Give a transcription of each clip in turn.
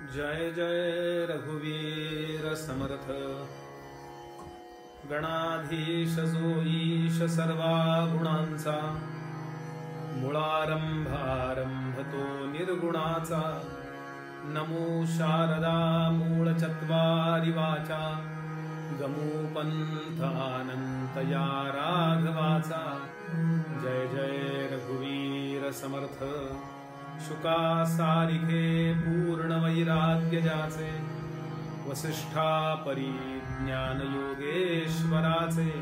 जय जय रघुवीर समर्थ। गणाधीश जो ईश सर्वा गुणांचा, मुळारंभारंभ तो निर्गुणाचा। नमो शारदा मूळ चत्वारि वाचा, गमू पंथ अनंत या राघवाचा। जय जय रघुवीर समर्थ। शुका सारिखे पूर्ण वैराग्य ज्याचे, वसिष्ठा परी ज्ञान योगेश्वराचे।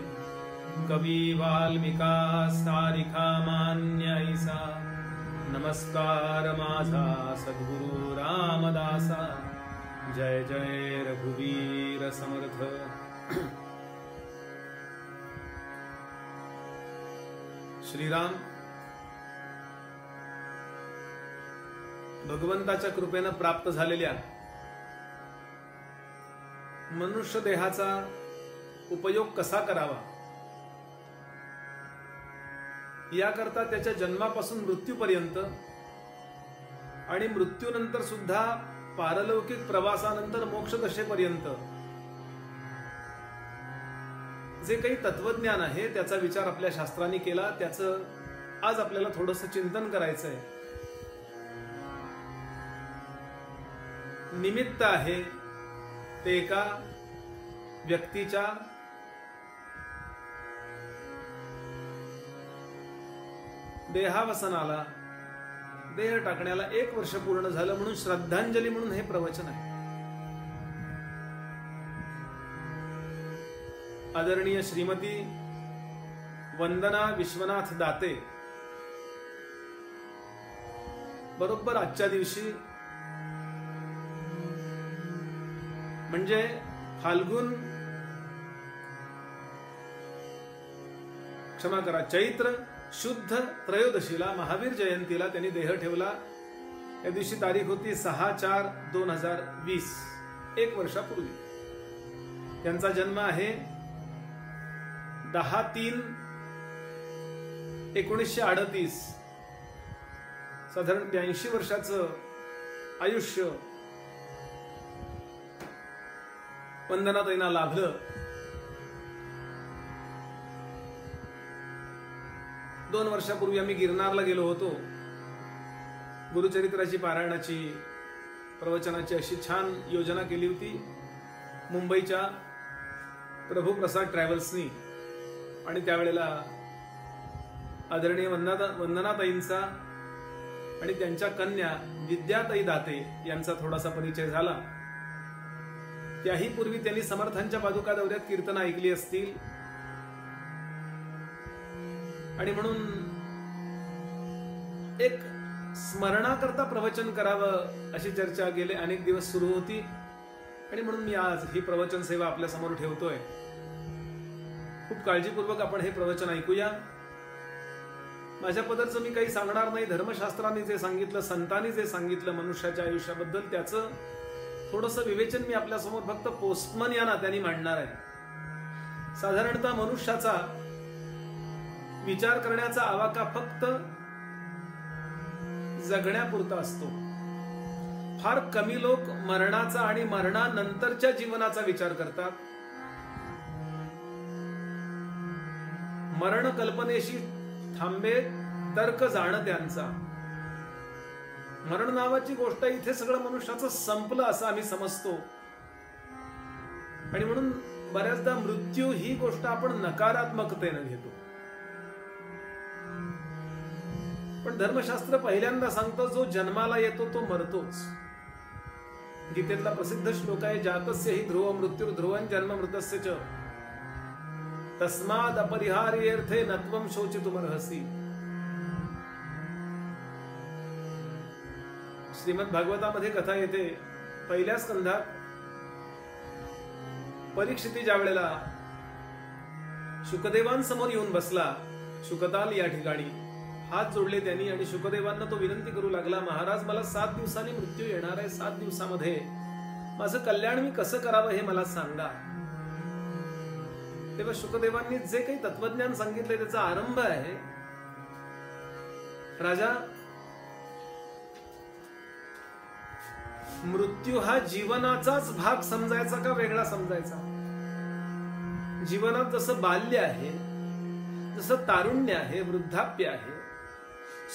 कवी वाल्मिका सारिखा मान्य ऐसा, नमस्कार माझा सद्गुरु रामदासा। जय जय रघुवीर समर्थ। श्रीराम भगवंताच्या कृपेने प्राप्त झालेल्या मनुष्य देहाचा उपयोग कसा करावा, याकरता त्याच्या जन्मापासून मृत्यूपर्यंत आणि मृत्यूनंतर सुद्धा पारलौकिक प्रवासानंतर मोक्षदशेपर्यंत जे काही तत्वज्ञान आहे त्याचा विचार आपल्या शास्त्रांनी केला। त्याचं आज आपल्याला थोडंसं चिंतन करायचं आहे। निमित्त आहे ते एका व्यक्तीच्या देहावसनाला, देह टाकण्याला 1 वर्ष पूर्ण झालं म्हणून श्रद्धांजली म्हणून हे प्रवचन आहे। आदरणीय श्रीमती वंदना विश्वनाथ दाते बरोबर आजच्या दिवशी म्हणजे फाल्गुन चैत्र शुद्ध त्रयोदशीला महावीर जयंतीला त्यांनी देह ठेवला। या दिवशी तारीख होती 6/4/2020, 1 वर्षापूर्वी। त्यांचा जन्म आहे 10/3/1938। साधारण 82 वर्षाचं आयुष्य वंदनाताईंना लाभलं। 2 वर्षापूर्वी आम्ही गिरनारला गेलो होतो। गुरुचरित्राची पारायणाची प्रवचनाची अशी छान योजना केली होती मुंबईच्या प्रभुप्रसाद ट्रॅव्हल्सनी। आणि त्यावेळेला आदरणीय वंदनाताईंचा आणि त्यांच्या कन्या विद्याताई दाते यांचा थोडासा परिचय झाला। त्याही पूर्वी त्यांनी समर्थांच्या पादुका दौऱ्यात कीर्तन ऐकली असतील आणि म्हणून एक स्मरणाकरता प्रवचन करावं अशी चर्चा गेले अनेक दिवस सुरू होती आणि म्हणून मी आज ही प्रवचन सेवा आपल्या समोर ठेवतोय। खूप काळजीपूर्वक आपण हे प्रवचन ऐकूया। माझ्या पदरचं मी काही सांगणार नाही। धर्मशास्त्राने जे सांगितलं, संतांनी जे सांगितलं मनुष्याच्या आयुष्याबद्दल, त्याचं थोडंसं विवेचन मी आपल्या समोर फक्त पोस्टमन या नात्याने मांडणार आहे। साधारणतः मनुष्याचा विचार करण्याचा आवाका फक्त जगण्यापुरता असतो। फार कमी लोक मरणाचा आणि मरणानंतरच्या जीवनाचा विचार करतात। मरण कल्पनेशी थांबे तर्क जाण त्यांचा। मरण नावाची गोष्ट इथे सगळं मनुष्याचं संपलं असं आम्ही समजतो आणि म्हणून बऱ्याचदा मृत्यू ही गोष्ट आपण नकारात्मकतेने घेतो। पण धर्मशास्त्र पहिल्यांदा सांगतं जो जन्माला येतो तो मरतोच। गीतेतला प्रसिद्ध श्लोक आहे, जातस्य हि ध्रुव मृत्युर ध्रुवं जन्म मृतस्य च, तस्माद अपरिहार्यर्थे नत्वं शोचितुमर्हसि। श्रीमद भागवतामध्ये कथा येते, पहिल्या स्कंधात परीक्षिती ज्या वेळेला शुकदेवांसमोर येऊन बसला, शुकताल या ठिकाणी हात जोडले त्यांनी आणि शुकदेवांना तो विनंती करू लागला, महाराज मला 7 दिवसांनी मृत्यू येणार आहे। 7 दिवसामध्ये माझं कल्याण मी कसं करावं हे मला सांगा। तेव्हा शुकदेवांनी जे काही तत्वज्ञान सांगितले त्याचा आरंभ आहे, राजा मृत्यू हा जीवनाचाच भाग समजायचा का वेगळा समजायचा? जीवनात जसं बाल्य आहे, जसं तारुण्य आहे, वृद्धाप्य आहे,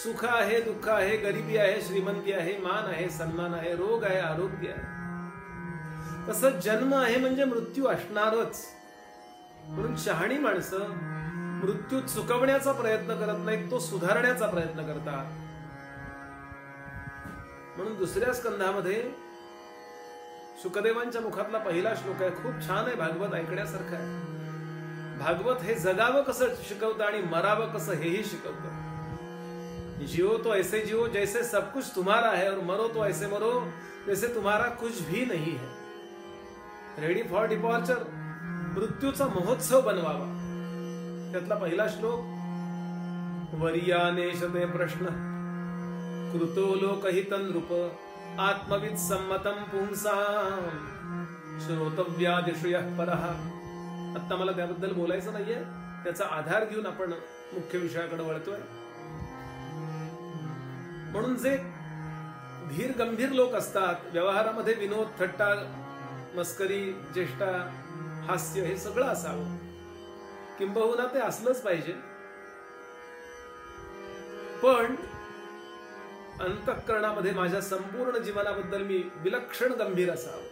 सुख आहे, दुःख आहे, गरिबी आहे, श्रीमंती आहे, मान आहे, सन्मान आहे, रोग आहे, आरोग्य आहे, तसं जन्म आहे म्हणजे मृत्यू असणारच. म्हणून शहाणी माणसं मृत्यू चुकवण्याचा प्रयत्न करत नाहीत, तो सुधारण्याचा प्रयत्न करतात. म्हणून दुसऱ्या स्कंधामध्ये शुकदेवांच्या मुखातला पहिला श्लोक आहे, खूप छान आहे, भागवत ऐकण्यासारखं आहे. भागवत हे जगावं कसं शिकवतं आणि मरावं कसं हेही शिकवतं. जियो तो ऐसे जियो जैसे सब कुछ तुम्हारा है, और मरो तो ऐसे मरो जैसे तुम्हारा कुछ भी नहीं है. रेडी फॉर डिपॉर्चर, मृत्यूचा महोत्सव बनवावा. त्यातला पहिला श्लोक, वरियानेशते प्रश्न कृतो लोकहितं नृप आत्मविद सम्मतं पुंसां श्रोतव्यादिशयः परः. आता मला त्याबद्दल बोलायचं नाहीये, त्याचा आधार घेऊन आपण मुख्य विषयाकडे वळतोय. म्हणून जे धीर गंभीर लोक असतात, व्यवहारामध्ये विनोद, थट्टा, मस्करी, चेष्टा, हास्य हे सगळं असावं, किंबहुना ते असलंच पाहिजे. पण अंतःकरणामध्ये माझ्या संपूर्ण जीवनाबद्दल मी विलक्षण गंभीर असावं.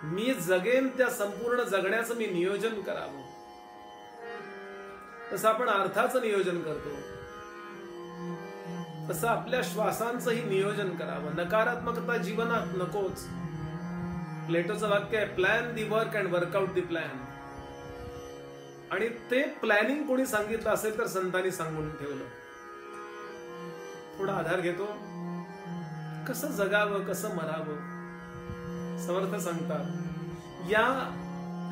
मी जगेन त्या संपूर्ण जगण्याचं मी नियोजन करावं. तसं आपण अर्थाचं नियोजन करतो, तसं आपल्या श्वासांचंही नियोजन करावं. नकारात्मकता जीवनात नकोच. प्लेटोचं वाक्य आहे, plan the work and workout the plan. आणि ते प्लॅनिंग कोणी सांगितलं असेल तर संतांनी सांगून ठेवलं. थोडा आधार घेतो, कसं जगावं, कसं मरावं. समर्थ सांगतात, या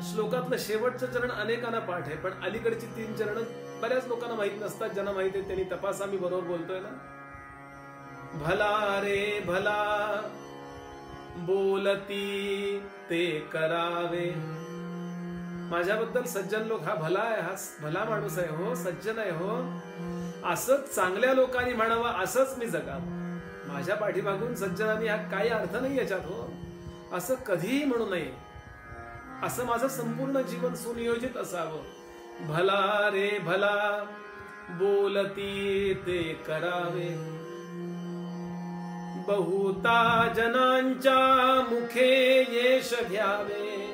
श्लोकातलं शेवटचं चरण अनेकांना पाठ आहे, पण अलीकडची 3 चरण बऱ्याच लोकांना माहित नसतात. ज्यांना माहित आहे त्यांनी तपासा, मी बरोबर बोलतोय ना. भला रे भला बोलती ते करावे. माझ्याबद्दल सज्जन लोक, हा भला आहे, हा भला माणूस आहे हो, सज्जन आहे हो, असंच चांगल्या लोकांनी म्हणावं, असंच मी जगावं. माझ्या पाठीमागून सज्जनांनी हा काही अर्थ नाही याच्यात हो, असं कधीही म्हणू नये. असं माझं संपूर्ण जीवन सुनियोजित असावं. भला रे भला बोलती ते करावे. बहुता जनांच्या मुखे यश घ्यावे.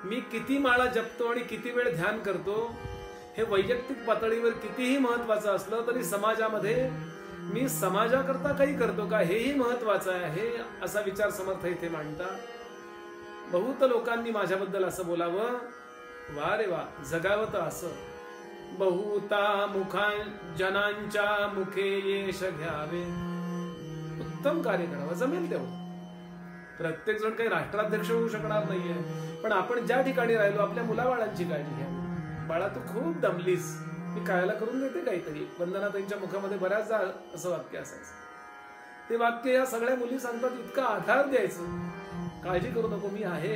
मी किती माळा जपतो आणि किती वेळ ध्यान करतो हे वैयक्तिक पातळीवर कितीही महत्वाचं असलं तरी समाजामध्ये मी समाजाकरता काही करतो का हेही महत्वाचं आहे, असा विचार समर्थ इथे मांडतात. बहुत लोकांनी माझ्याबद्दल असं बोलावं, वा रे वा, जगावं तर असं. बहुता जनांच्या मुखे यश घ्यावे. उत्तम कार्य करावं, जमेल तेवढं. प्रत्येक जण काही राष्ट्राध्यक्ष होऊ शकणार नाहीये, पण आपण ज्या ठिकाणी राहिलो आपल्या मुलाबाळांची काळजी घ्या. बाळा तू खूप दमलीस, मी कायला करून देते काहीतरी. वंदना त्यांच्या मुखामध्ये बऱ्याचदा असं वाक्य असायचं. ते वाक्य या सगळ्या मुली सांगतात, इतका आधार द्यायचं, काळजी करू नको, मी आहे.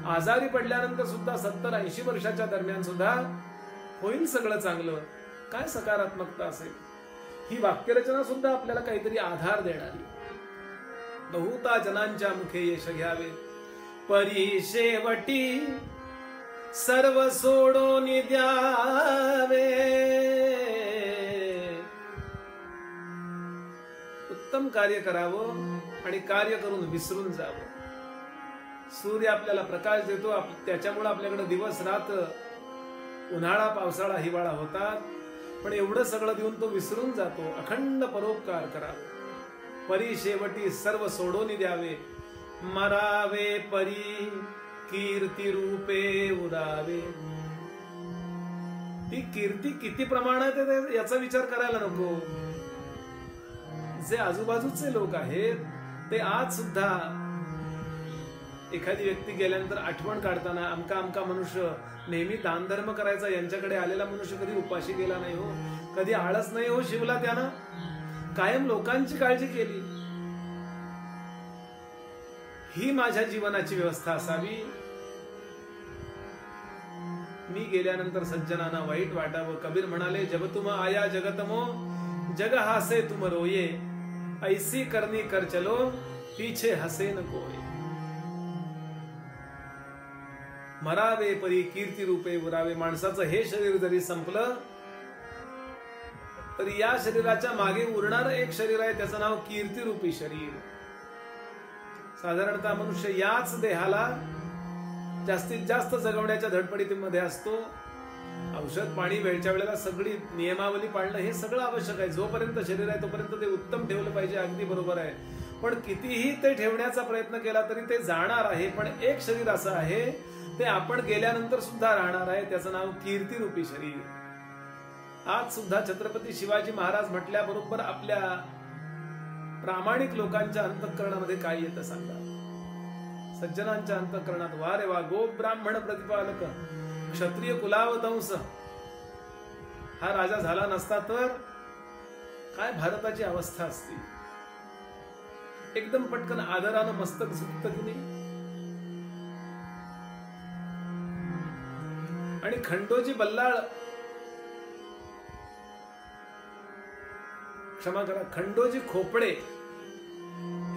आजारी पडल्यानंतर सुद्धा 70-80 वर्षाच्या दरम्यान सुद्धा होईल सगळं चांगलं. काय सकारात्मकता असेल. ही वाक्यरचना सुद्धा आपल्याला काहीतरी आधार देणारी. बहुता जनांच्या मुखे यश घ्यावे, परी शेवटी सर्व सोडून द्यावे. उत्तम कार्य करावं आणि कार्य करून विसरून जावं. सूर्य आपल्याला प्रकाश देतो, त्याच्यामुळे आपल्याकडे दिवस रात, उन्हाळा, पावसाळा, हिवाळा होतात, पण एवढं सगळं देऊन तो विसरून जातो. अखंड परोपकार करावा. परी शेवटी सर्व सोडून द्यावे. मरावे परी कीर्ती रूपे उरावे. ती कीर्ती किती प्रमाणात आहे याचा विचार करायला नको. जे आजूबाजूचे लोक आहेत ते आज सुद्धा एखादी व्यक्ती गेल्यानंतर आठवण काढताना अमका अमका मनुष्य नेहमी दान धर्म करायचा, यांच्याकडे आलेला मनुष्य कधी उपाशी गेला नाही हो, कधी आळस नाही हो शिवला, त्यानं कायम लोकांची काळजी केली. ही माझ्या जीवनाची व्यवस्था असावी. मी गेल्यानंतर सज्जनांना वाईट वाटावं. कबीर म्हणाले, जब तुम आया जगतमो जग हासे तुम रोये, ऐसी करनी कर चलो पीछे हसे न कोय. मरावे परी कीर्ती रूपे उरावे. माणसाचं हे शरीर जरी संपलं तरी या शरीराच्या मागे उरणारं एक शरीर आहे, त्याचं नाव कीर्ती रूपी शरीर. साधारणतः मनुष्य याच देहाला जास्तीत जास्त जगवण्याच्या धडपडीमध्ये असतो. औषध पाणी वेळच्या वेळेला सगळी नियमावली पाळणं हे सगळं आवश्यक आहे. जोपर्यंत शरीर आहे तोपर्यंत ते उत्तम ठेवलं पाहिजे, अगदी बरोबर आहे. पण कितीही ते ठेवण्याचा प्रयत्न केला तरी ते जाणार आहे. पण एक शरीर असं आहे ते आपण गेल्यानंतर सुद्धा राहणार आहे, त्याचं नाव कीर्ती रूपी शरीर. आज सुद्धा छत्रपती शिवाजी महाराज म्हटल्याबरोबर आपल्या प्रामाणिक लोकांच्या अंतःकरणामध्ये काय येतं सांगा. सज्जनांच्या अंतःकरणात वा रे वा, गो ब्राह्मण प्रतिपालक क्षत्रिय कुलावतंस हा राजा झाला नसता तर काय भारताची अवस्था असती. एकदम पटकन आदरानं मस्तक झुकतं की नाही. आणि खंडोजी बल्लाळ, क्षमा करा, खंडोजी खोपडे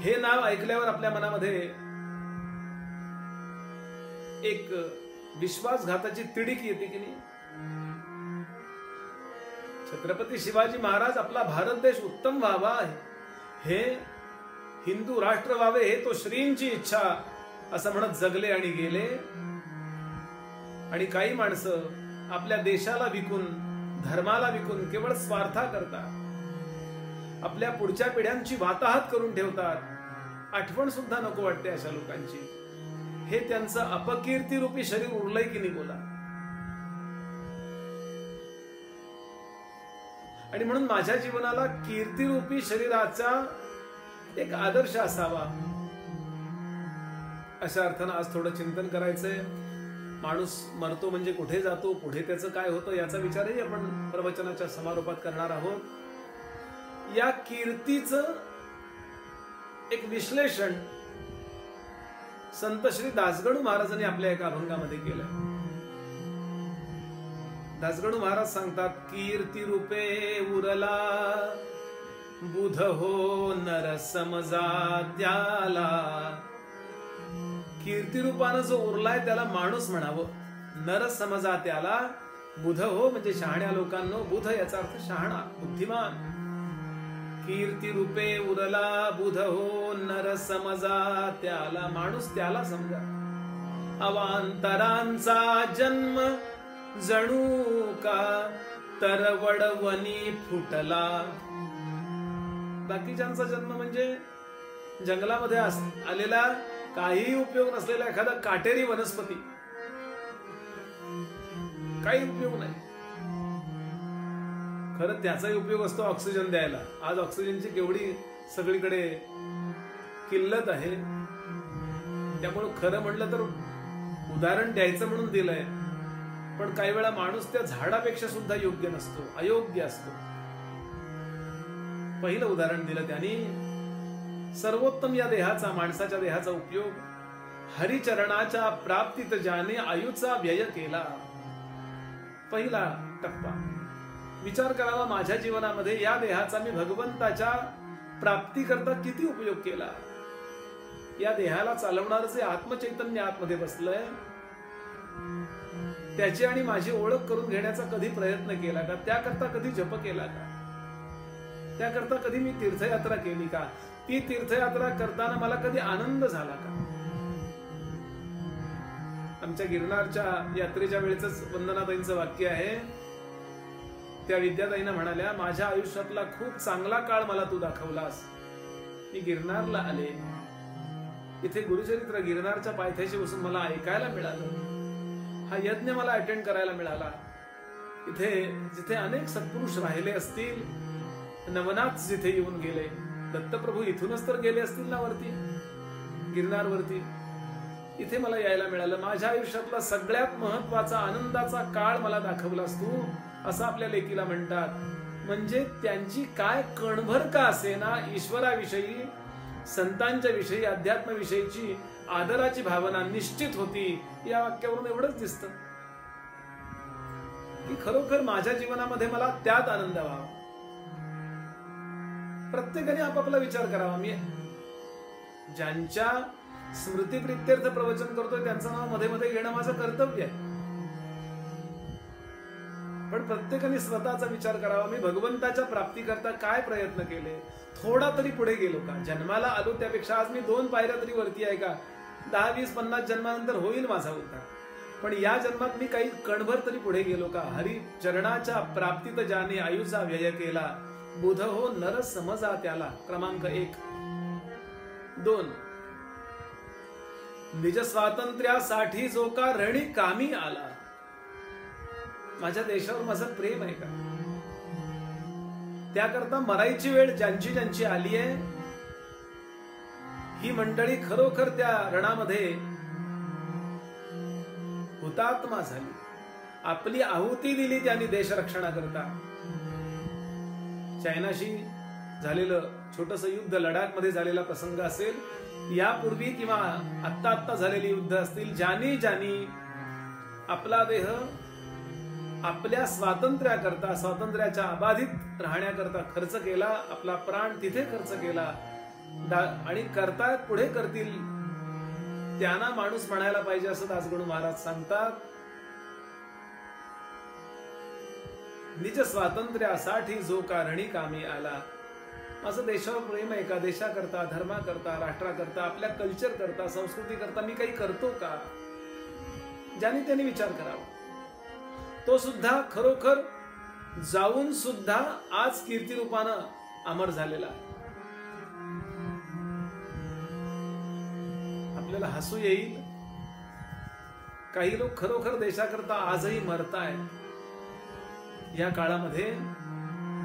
हे नाव ऐकल्यावर आपल्या मनामध्ये एक विश्वासघाताची तिडीक येते की नाही. छत्रपती शिवाजी महाराज आपला भारत देश उत्तम व्हावा, हे हिंदू राष्ट्र व्हावे, हे तो श्रींची इच्छा असं म्हणत जगले आणि गेले. आणि काही माणसं आपल्या देशाला विकून, धर्माला विकून केवळ स्वार्था करतात, आपल्या पुढच्या पिढ्यांची वाताहत करून ठेवतात. आठवण सुद्धा नको वाटते अशा लोकांची. हे त्यांचं अपकीर्ती रूपी शरीर उरलंय की नाही बोला. आणि म्हणून माझ्या जीवनाला कीर्ती रूपी शरीराचा एक आदर्श असावा, अशा अर्थानं आज थोडं चिंतन करायचंय. माणूस मरतो म्हणजे कुठे जातो, पुढे त्याचं काय होतं याचा विचारही आपण प्रवचनाच्या समारोपात करणार आहोत. या कीर्तीचं एक विश्लेषण संत श्री दासगणू महाराजांनी आपल्या एका अभंगामध्ये केलं. दासगणू महाराज सांगतात, कीर्ती रूपे उरला बुध हो नर समजा त्याला. कीर्ती रूपानं जो उरलाय त्याला माणूस म्हणावं. नर समजा त्याला. बुध हो म्हणजे शहाण्या लोकांनो, बुध याचा अर्थ शहाणा, बुद्धिमान. कीर्ती रूपे उरला बुध हो नर समजा त्याला. माणूस त्याला समजा. अवांतरांचा जन्म जणू का तरवडवनी फुटला. बाकीच्यांचा जन्म म्हणजे जंगलामध्ये आलेला काही उपयोग नसलेला एखादा काटेरी वनस्पती, काही उपयोग नाही. खरं त्याचाही उपयोग असतो ऑक्सिजन द्यायला. आज ऑक्सिजनची केवढी सगळीकडे किल्लत आहे. त्यामुळे खरं म्हणलं तर उदाहरण द्यायचं म्हणून दिलंय, पण काही वेळा माणूस त्या झाडापेक्षा सुद्धा योग्य नसतो, अयोग्य असतो. पहिलं उदाहरण दिलं त्यांनी. सर्वोत्तम या देहाचा, माणसाच्या देहाचा उपयोग हरिचरणाच्या प्राप्तीत ज्याने आयुचा व्यय केला. पहिला टप्पा विचार करावा, माझ्या जीवनामध्ये या देहाचा मी भगवंताच्या प्राप्तीकरता किती उपयोग केला. या देहाला चालवणारं जे आत्मचैतन्य आतमध्ये बसलंय त्याची आणि माझी ओळख करून घेण्याचा कधी प्रयत्न केला का? त्याकरता कधी जप केला का? त्याकरता कधी मी तीर्थयात्रा केली का? ती तीर्थयात्रा करताना मला कधी आनंद झाला का? आमच्या गिरनारच्या यात्रेच्या वेळेच वंदनाताईंचं वाक्य आहे. त्या विद्याताईंना म्हणाल्या, माझ्या आयुष्यातला खूप चांगला काळ मला तू दाखवलास. मी गिरनारला आले, इथे गुरुचरित्र गिरनारच्या पायथ्याशी बसून मला ऐकायला मिळालं. हा यज्ञ मला अटेंड करायला मिळाला. इथे जिथे अनेक सत्पुरुष राहिले असतील, नवनाथ जिथे येऊन गेले, दत्तप्रभू इथूनच तर गेले असतील ना वरती, गिरनार वरती, इथे मला यायला मिळालं. माझ्या आयुष्यातला सगळ्यात महत्वाचा आनंदाचा काळ मला दाखवलास तू, असं आपल्या लेकीला म्हणतात. म्हणजे त्यांची काय कणभर का असेना ईश्वराविषयी, संतांच्या विषयी, अध्यात्माविषयीची आदराची भावना निश्चित होती. या वाक्यावरून एवढंच दिसतं. की खरोखर माझ्या जीवनामध्ये मला त्यात आनंद व्हावा. प्रत्येकाने आपापला विचार करावा. मी ज्यांच्या स्मृतीप्रित्यर्थ प्रवचन करतोय त्यांचं नाव मध्ये मध्ये घेणं माझं कर्तव्य आहे. पण प्रत्येकाने स्वतःचा विचार करावा. मी भगवंताच्या प्राप्तीकरता काय प्रयत्न केले, थोडा तरी पुढे गेलो का? जन्माला आलो त्यापेक्षा आज मी 2 पायऱ्या तरी वरती आहे का? 10, 20, 50 जन्मानंतर होईल माझा उद्धार, पण या जन्मात मी काही कणभर तरी पुढे गेलो का? हरी चरणाच्या प्राप्तीत ज्याने आयुचा व्यय केला, बुध हो नर समजा त्याला. क्रमांक 1. 2. निज स्वातंत्र्यासाठी जो का रणी कामी आला. माझ्या देशावर माझं प्रेम आहे का? त्याकरता मरायची वेळ ज्यांची ज्यांची आली आहे, ही मंडळी खरोखर त्या रणामध्ये हुतात्मा झाली, आपली आहुती दिली त्यांनी देशरक्षणाकरता. चायनाशी झालेलं छोटस युद्ध, लडाख मध्ये झालेला प्रसंग असेल, यापूर्वी किंवा आत्ता झालेली युद्ध असतील, ज्यांनी ज्यांनी आपला देह आपल्या स्वातंत्र्याकरता, स्वातंत्र्याच्या अबाधित राहण्याकरता खर्च केला, आपला प्राण तिथे खर्च केला आणि करतायत, पुढे करतील, त्यांना माणूस म्हणायला पाहिजे असं दासगणू महाराज सांगतात. निज स्वातंत्र्यासाठी जो का रणी कामी आला. माझं देशावर प्रेम आहे का? देशाकरता, धर्माकरता, राष्ट्राकरता, आपल्या कल्चर करता, संस्कृती करता मी काही करतो का? ज्याने त्यांनी विचार करावा. तो सुद्धा खरोखर जाऊन सुद्धा आज कीर्तिरूपानं अमर झालेला आहे. आपल्याला हसू येईल, काही लोक खरोखर देशाकरता आजही मरतायत. या काळामध्ये,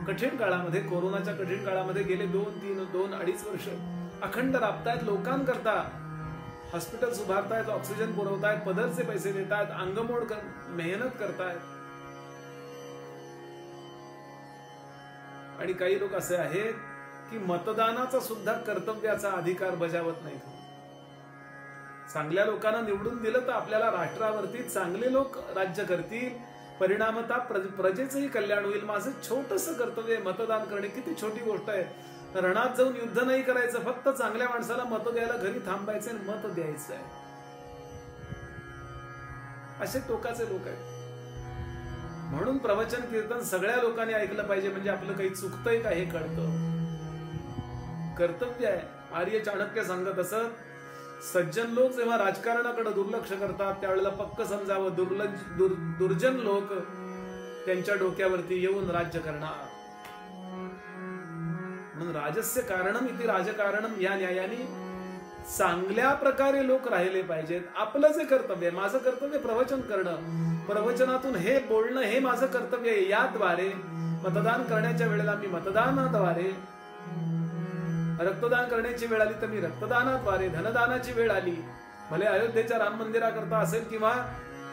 कठीण काळामध्ये, कोरोनाच्या कठीण काळामध्ये गेले 2-3-2-2.5 वर्ष अखंड राबतायत लोकांकरता. हॉस्पिटल्स उभारतायत, ऑक्सिजन पुरवतायत, पदरचे पैसे देतायत, अंगमोड मेहनत करतायत. आणि काही लोक असे आहेत की मतदानाचा सुद्धा कर्तव्याचा अधिकार बजावत नाहीत. चांगल्या लोकांना निवडून दिलं तर आपल्याला राष्ट्रावरती चांगले लोक राज्य करतील, परिणामतः प्रजेचंही कल्याण होईल. माझं छोटंसं कर्तव्य मतदान करणे. किती छोटी गोष्ट आहे. रणात जाऊन युद्ध नाही करायचं, फक्त चांगल्या माणसाला मत द्यायला घरी थांबायचं आणि मत द्यायचं आहे. असे टोकाचे लोक आहेत. म्हणून प्रवचन कीर्तन सगळ्या लोकांनी ऐकलं पाहिजे, म्हणजे आपलं काही चुकतंय का हे कळतं. कर्तव्य आहे. आर्य चाणक्य सांगत असत, सज्जन लोक जेव्हा राजकारणाकडे दुर्लक्ष करतात त्यावेळेला पक्क समजावं, दुर्जन लोक त्यांच्या डोक्यावरती येऊन राज्य करणार. म्हणून राजस्य कारणम इति राजकारणम या न्यायाने चांगल्या प्रकारे लोक राहिले पाहिजेत. आपलं जे कर्तव्य आहे, माझं कर्तव्य प्रवचन करणं, प्रवचनातून हे बोलणं हे माझं कर्तव्य आहे. याद्वारे मतदान करण्याच्या वेळेला मी मतदानाद्वारे, रक्तदान करण्याची वेळ आली तर मी रक्तदानाद्वारे, धनदानाची वेळ आली, भले अयोध्येच्या राम मंदिराकरता असेल किंवा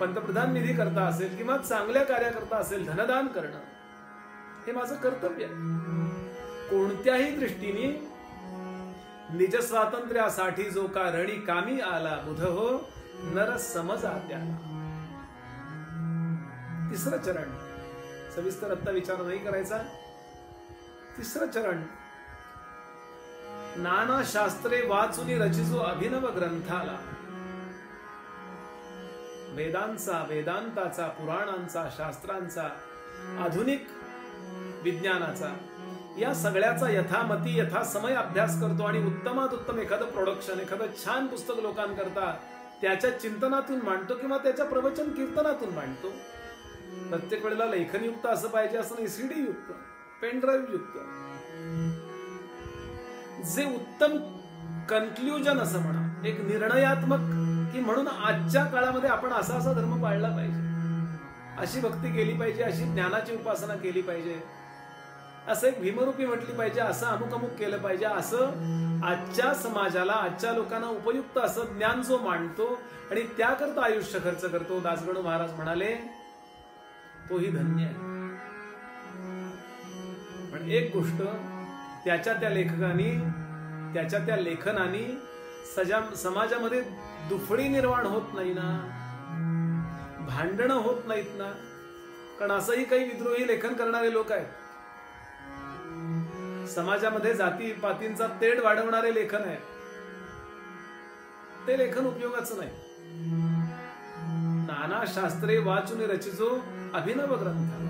पंतप्रधान निधी करता असेल किंवा चांगल्या कार्याकरता असेल, धनदान करणं हे माझं कर्तव्य आहे. कोणत्याही दृष्टीने निज स्वातंत्र्यासाठी जो का रणी कामी आला, बुध हो नर समजा त्याला. 3रं चरण, सविस्तर आत्ता विचार नाही करायचा. 3रं चरण, नाना शास्त्रे वाचुनी रचिजो अभिनव ग्रंथाला. वेदांचा, वेदांताचा, पुराणांचा, शास्त्रांचा, आधुनिक विज्ञानाचा, या सगळ्याचा यथामती यथासमय अभ्यास करतो आणि उत्तमात उत्तम एखादं प्रोडक्शन, एखादं छान पुस्तक लोकांकरता त्याच्या चिंतनातून मांडतो किंवा त्याच्या प्रवचन कीर्तनातून मांडतो. प्रत्येक वेळेला लेखनयुक्त असं पाहिजे असं नाही, सीडी युक्त, पेनड्राईव्ह युक्त, जे उत्तम कन्क्ल्युजन असं म्हणा, एक निर्णयात्मक, की म्हणून आजच्या काळामध्ये आपण असा असा धर्म पाळला पाहिजे, अशी भक्ती केली पाहिजे, अशी ज्ञानाची उपासना केली पाहिजे, असं एक भीमरूपी म्हटली पाहिजे, असं अमुक अमुक केलं पाहिजे, असं आजच्या समाजाला, आजच्या लोकांना उपयुक्त असं ज्ञान जो मांडतो आणि त्याकरता आयुष्य खर्च करतो. दासगणू महाराज म्हणाले तोही धन्य आहे. पण एक गोष्ट, त्याच्या त्या लेखकांनी, त्याच्या त्या लेखनाने समाजामध्ये दुफळी निर्माण होत नाही ना, भांडणं होत नाहीत ना, कारण असंही काही विद्रोही लेखन करणारे लोक आहेत. समाजामध्ये जाती पातींचा तेढ वाढवणारे लेखन आहे. ते लेखन उपयोगाचं नाही. नाना शास्त्रे वाचून रचिजो अभिनव ग्रंथ.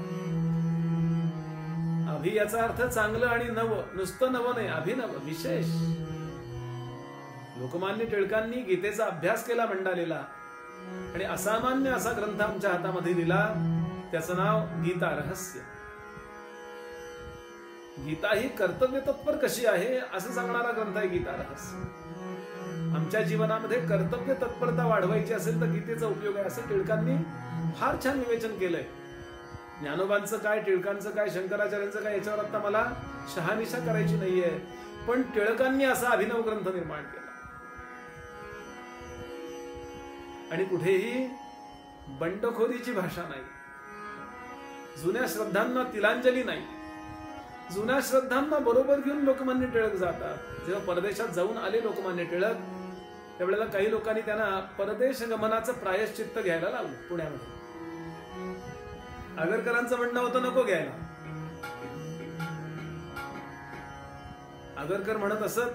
अभि याचा अर्थ चांगलं आणि नव, नुसतं नव नाही, अभिनव, विशेष. लोकमान्य टिळकांनी गीतेचा अभ्यास केला मंडालेला आणि असामान्य असा ग्रंथ आमच्या हातामध्ये दिला. त्याचं नाव गीता रहस्य. गीता ही कर्तव्य तत्पर कशी आहे असं सांगणारा ग्रंथ आहे गीता रहस्य. आमच्या जीवनामध्ये कर्तव्य तत्परता वाढवायची असेल तर गीतेचा उपयोग आहे असं टिळकांनी फार छान विवेचन केलंय. ज्ञानोबांचं काय, टिळकांचं काय, शंकराचार्यांचं काय याच्यावर आता मला शहानिशा करायची नाहीये, पण टिळकांनी असा अभिनव ग्रंथ निर्माण केला. आणि कुठेही बंडखोरीची भाषा नाही, जुन्या श्रद्धांना तिलांजली नाही. जुन्या श्रद्धांना बरोबर घेऊन लोकमान्य टिळक जातात. जेव्हा परदेशात जाऊन आले लोकमान्य टिळक, त्यावेळेला काही लोकांनी त्यांना परदेश गमनाचं प्रायश्चित्त घ्यायला लावलं पुण्यामध्ये. आगरकरांचं म्हणणं होतं नको घ्यायला. आगरकर म्हणत असत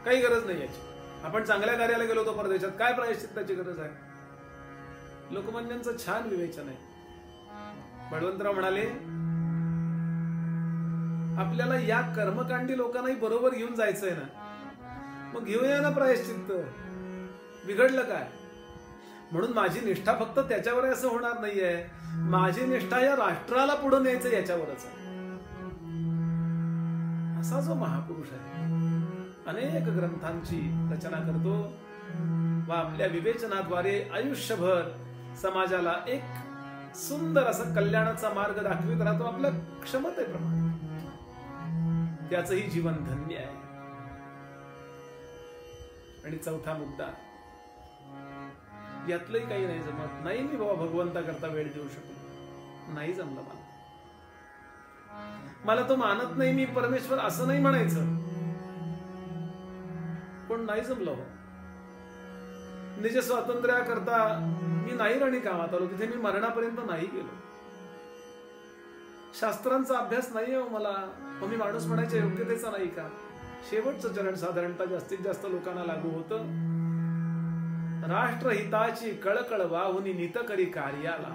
काही गरज नाही याची, आपण चांगल्या कार्याला गेलो होतो परदेशात, काय प्रायश्चित्ताची गरज आहे. लोकमान्यांचं छान विवेचन आहे. बळवंतराव म्हणाले आपल्याला या कर्मकांडी लोकांनाही बरोबर घेऊन जायचंय ना, मग घेऊया ना प्रायश्चित्त, बिघडलं काय. म्हणून माझी निष्ठा फक्त त्याच्यावर असं होणार नाहीये, माझी निष्ठा या राष्ट्राला पुढे न्यायचं याच्यावरच आहे. असा जो महापुरुष आहे, अनेक ग्रंथांची रचना करतो व आपल्या विवेचनाद्वारे आयुष्यभर समाजाला एक सुंदर असा कल्याणाचा मार्ग दाखवित राहतो आपल्या क्षमतेप्रमाणे. त्याचंही जीवन धन्य आहे. आणि चौथा मुद्दा, यातलंही काही नाही जमत, नाही मी बाबा भगवंता करता वेळ देऊ शकलो, नाही जमलं मला तो मानत नाही मी परमेश्वर असं नाही म्हणायचं, पण नाही जमलं हो. निज स्वातंत्र्याकरता मी नाही राणी कामात आलो, तिथे मी मरणापर्यंत नाही गेलो. शास्त्रांचा अभ्यास नाही हो मला, मग मी माणूस म्हणायच्या योग्यतेचा नाही का. शेवटचं चरण साधारणतः जास्तीत जास्त लोकांना लागू होतं. राष्ट्रहिताची कळकळ वाहुनी नित करी कार्याला.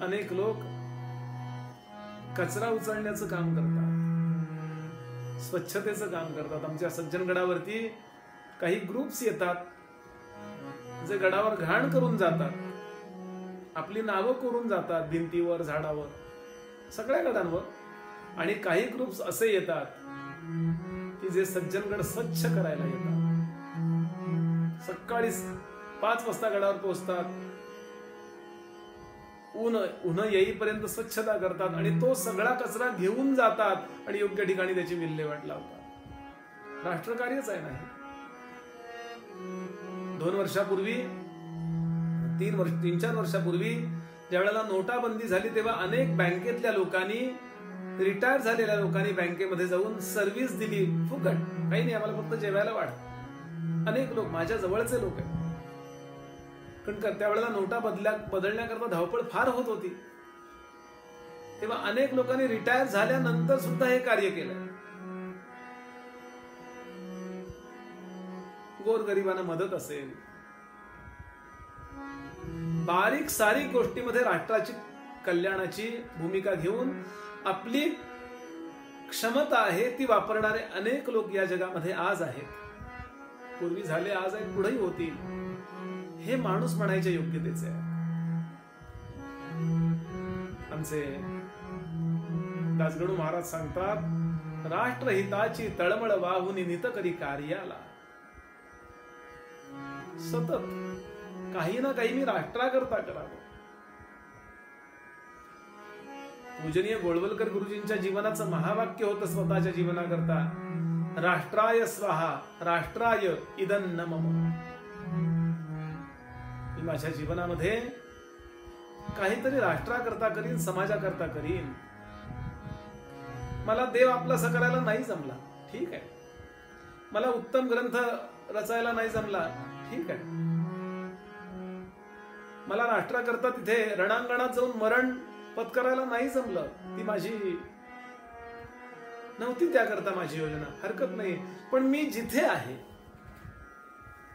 अनेक लोक कचरा उचलण्याचं काम करतात, स्वच्छतेचं काम करतात. आमच्या सज्जनगडावरती काही ग्रुप्स येतात जे गडावर घाण करून जातात, आपली नावं करून जातात भिंतीवर, झाडावर, सगळ्या गडांवर. आणि काही ग्रुप्स असे येतात की जे सज्जनगड स्वच्छ करायला येतात. सकाळी 5 वाजता गडावर पोहोचतात, ऊन येईपर्यंत स्वच्छता करतात आणि तो सगळा कचरा घेऊन जातात आणि योग्य ठिकाणी त्याची विल्हेवाट लावतात. राष्ट्रकार्यच आहे नाही. 2 वर्षापूर्वी 3-4 वर्षापूर्वी ज्यावेळेला नोटाबंदी झाली तेव्हा अनेक बँकेतल्या लोकांनी, रिटायर झालेल्या लोकांनी बँकेमध्ये जाऊन सर्व्हिस दिली फुकट. काही नाही, आम्हाला फक्त जेवायला वाढ. अनेक लोक माझ्या जवळचे लोक आहेत, कारण त्यावेळेला नोटा बदलण्याकरता धावपळ फार होत होती. तेव्हा अनेक लोकांनी रिटायर झाल्यानंतर सुद्धा हे कार्य केलं. गोरगरिबांना मदत असेल, बारीक सारीक गोष्टीमध्ये राष्ट्राची कल्याणाची भूमिका घेऊन आपली क्षमता आहे ती वापरणारे अनेक लोक या जगामध्ये आज आहेत. पूर्वी झाले, आज आहेत, पुढेही होतील. हे माणूस म्हणायच्या योग्यतेचे आहे. आमचे दासगणू महाराज सांगतात, राष्ट्रहिताची तळमळ वाहुनी नित करी कार्याला. सतत काही ना काही मी राष्ट्राकरता करावं. पूजनीय गोळवलकर गुरुजींच्या जीवनाचं महावाक्य होतं स्वतःच्या जीवनाकरता, राष्ट्राय स्वाहा राष्ट्राय इदन्न मम. मी माझ्या जीवनामध्ये काहीतरी राष्ट्राकरता करीन, समाजाकरता करीन. मला देव आपलासा करायला नाही जमला, ठीक आहे. मला उत्तम ग्रंथ रचायला नाही जमला, ठीक आहे. मला राष्ट्राकरता तिथे रणांगणात जाऊन मरण पत्करायला नाही जमलं, ती माझी नव्हती त्याकरता माझी योजना, हरकत नाही. पण मी जिथे आहे,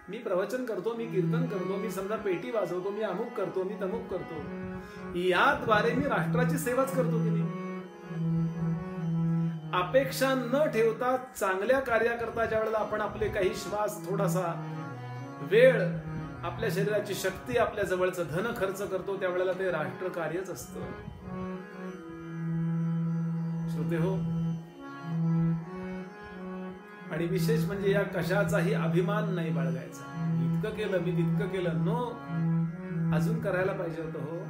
मी प्रवचन करतो, मी कीर्तन करतो, मी समजा पेटी वाजवतो, मी अमुक करतो, मी तमुक करतो, याद्वारे मी राष्ट्राची सेवाच करतो की नाही. अपेक्षा न ठेवता चांगल्या कार्याकरता ज्या वेळेला आपण आपले काही श्वास, थोडासा वेळ, आपल्या शरीराची शक्ती, आपल्या जवळचं धन खर्च करतो, त्यावेळेला ते राष्ट्र कार्यच असतं. श्रोते हो, आणि विशेष म्हणजे या कशाचाही अभिमान नाही बाळगायचा. इतकं केलं, मी तितकं केलं, नो, अजून करायला पाहिजे होतं. हो,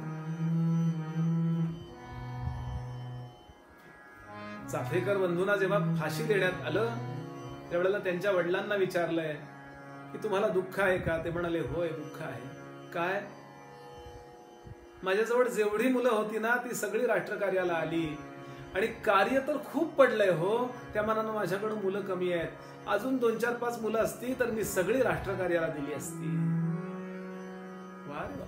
चाफेकर बंधूंना जेव्हा फाशी देण्यात आलं त्यावेळेला त्यांच्या वडिलांना विचारलंय की तुम्हाला दुःख आहे का? ते म्हणाले होय, दुःख आहे. काय? माझ्याजवळ जेवढी मुलं होती ना ती सगळी राष्ट्रकार्याला आली आणि कार्य तर खूप पडलंय हो, त्या मानानं माझ्याकडून मुलं कमी आहेत. अजून 2-4-5 मुलं असती तर मी सगळी राष्ट्रकार्याला दिली असती. वा रे वा.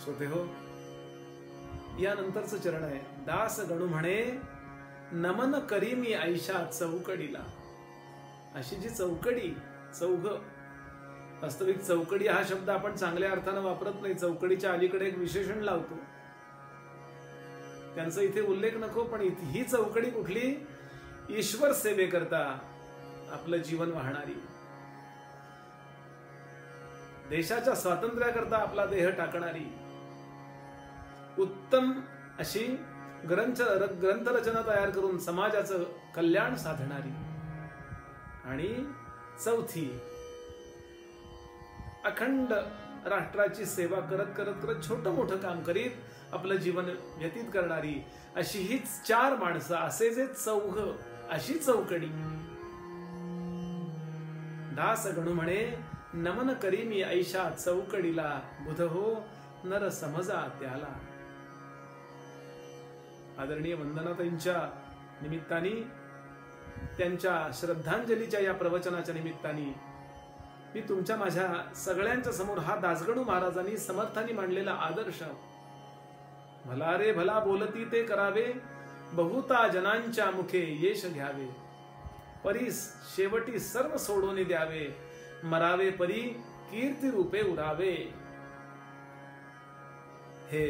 श्रोते हो, यानंतरचं चरण आहे, दास गणू म्हणे नमन करी मी ऐशा चौकडीला. अशी जी चौकडी, चौघ, वास्तविक चौकडी हा शब्द आपण चांगल्या अर्थानं वापरत नाही, चौकडीच्या अलीकडे एक विशेषण लावतो, त्यांचा इथे उल्लेख नको. पण ही चौकडी कुठली? ईश्वर सेवेकरता आपलं जीवन वाहणारी, देशाच्या स्वातंत्र्याकरता आपला देह टाकणारी, उत्तम अशी ग्रंथरचना तयार करून समाजाचं कल्याण साधणारी, आणि चौथी अखंड राष्ट्राची सेवा करत करत करत छोटं मोठं काम करीत आपलं जीवन व्यतीत करणारी, अशी ही 4 माणसं, असे जे चौघ, अशी चौकडी. दास गणू म्हणे नमन करी मी ऐशा चौकडीला, बुध हो नर समजा त्याला. आदरणीय वंदनाताईंच्या निमित्ताने, त्यांच्या श्रद्धांजलीच्या या प्रवचनाच्या निमित्ताने मी तुमच्या माझ्या सगळ्यांच्या समोर हा दासगणू महाराजांनी समर्थांनी मांडलेला आदर्श, भला रे भला बोलती ते करावे, बहुता जनांच्या मुखे यश घ्यावे, परीस शेवटी सर्व सोडून द्यावे, मरावे परी कीर्ती रूपे उरावे. हे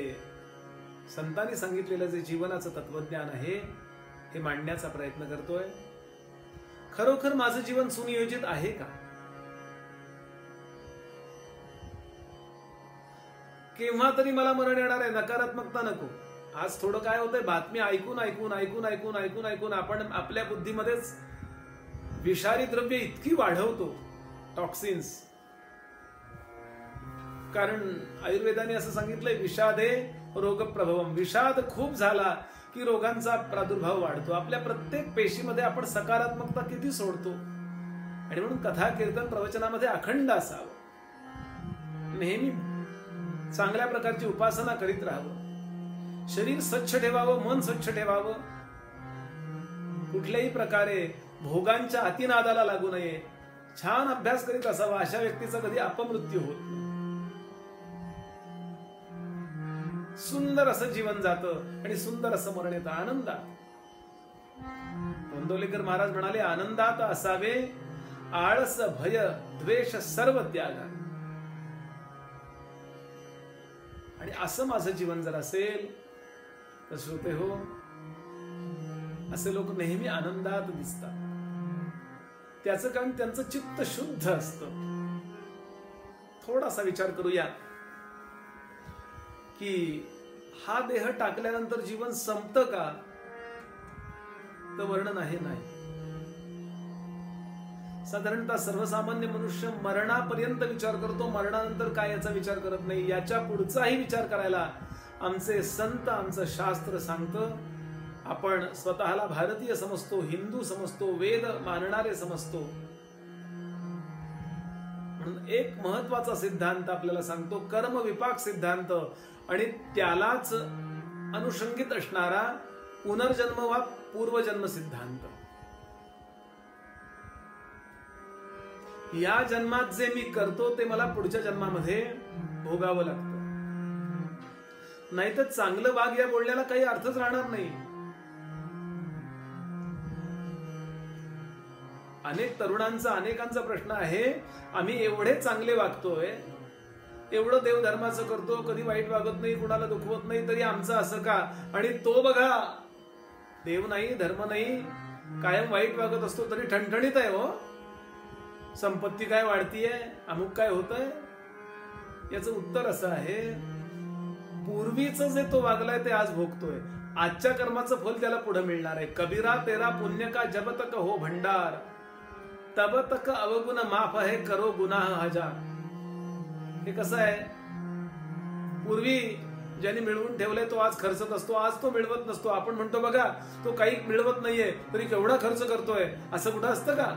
संतांनी सांगितलेलं जे जीवनाचं तत्वज्ञान आहे हे मांडण्याचा प्रयत्न करतोय. खरोखर माझं जीवन सुनियोजित आहे का? केव्हा तरी मला मरण येणार आहे, नकारात्मकता नको. आज थोडं काय होतंय, बातमी ऐकून ऐकून ऐकून ऐकून ऐकून ऐकून आपण आपल्या बुद्धीमध्येच विषारी द्रव्य इतकी वाढवतो, टॉक्सिन्स. कारण आयुर्वेदाने असं सांगितलंय, विषादे रोग प्रभावम. विषाद खूप झाला की रोगांचा प्रादुर्भाव वाढतो. आपल्या प्रत्येक पेशीमध्ये आपण सकारात्मकता किती सोडतो. आणि म्हणून कथा कीर्तन प्रवचनामध्ये अखंड असावं, नेहमी चांगल्या प्रकारची उपासना करीत राहावं, शरीर स्वच्छ ठेवावं, मन स्वच्छ ठेवावं, कुठल्याही प्रकारे भोगांच्या अतिनादाला लागू नये, छान अभ्यास करीत असावा. अशा व्यक्तीचा कधी अपमृत्यू होत नाही. सुंदर असं जीवन जातं आणि सुंदर असं मरण येतं, आनंदात. गोंदवलेकर महाराज म्हणाले, आनंदात असावे आळस भय द्वेष सर्व त्यागा. आणि असं माझं जीवन जर असेल तर श्रोते हो, असे लोक नेहमी आनंदात दिसतात. त्याचं कारण त्यांचं चित्त शुद्ध असतं. थोडासा विचार करूया की हा देह टाकल्यानंतर जीवन संपतं का? तर वर्णन आहे नाही. साधारणतः सर्वसामान्य मनुष्य मरणापर्यंत विचार करतो, मरणानंतर काय याचा विचार करत नाही. याच्या पुढचाही विचार करायला आमचे संत, आमचं शास्त्र सांगतं. आपण स्वतःला भारतीय समजतो, हिंदू समजतो, वेद मानणारे समजतो, म्हणून एक महत्वाचा सिद्धांत आपल्याला सांगतो, कर्म विपाक सिद्धांत, आणि त्यालाच अनुषंगित असणारा पुनर्जन्म वा पूर्वजन्म सिद्धांत. या जन्मात जे मी करतो ते मला पुढच्या जन्मामध्ये भोगावं लागतं. नाही तर चांगलं वाग या बोलण्याला काही अर्थच राहणार नाही. अनेक तरुणांचा अनेकांचा प्रश्न आहे, आम्ही एवढे चांगले वागतोय, एवढं देवधर्माचं करतो, कधी वाईट वागत नाही, कुणाला दुखवत नाही, तरी आमचं असं का? आणि तो बघा, देव नाही, धर्म नाही, कायम वाईट वागत असतो तरी ठणठणीत आहे हो. संपत्ती काय वाढतीये, अमुक काय होतंय. याचं उत्तर असं आहे, पूर्वीच जे तो वागलाय ते आज भोगतोय. आजच्या कर्माचं फल त्याला पुढे मिळणार आहे. कबीरा तेरा पुण्य का जब तक हो भंडार, तब तक अवगुण माफ है करो गुनाह हजार. हे कसं आहे, पूर्वी ज्यांनी मिळवून ठेवलंय तो आज खर्चत असतो, आज तो मिळवत नसतो. आपण म्हणतो बघा, तो काही मिळवत नाहीये तरी केवढा खर्च करतोय, असं कुठं असतं का?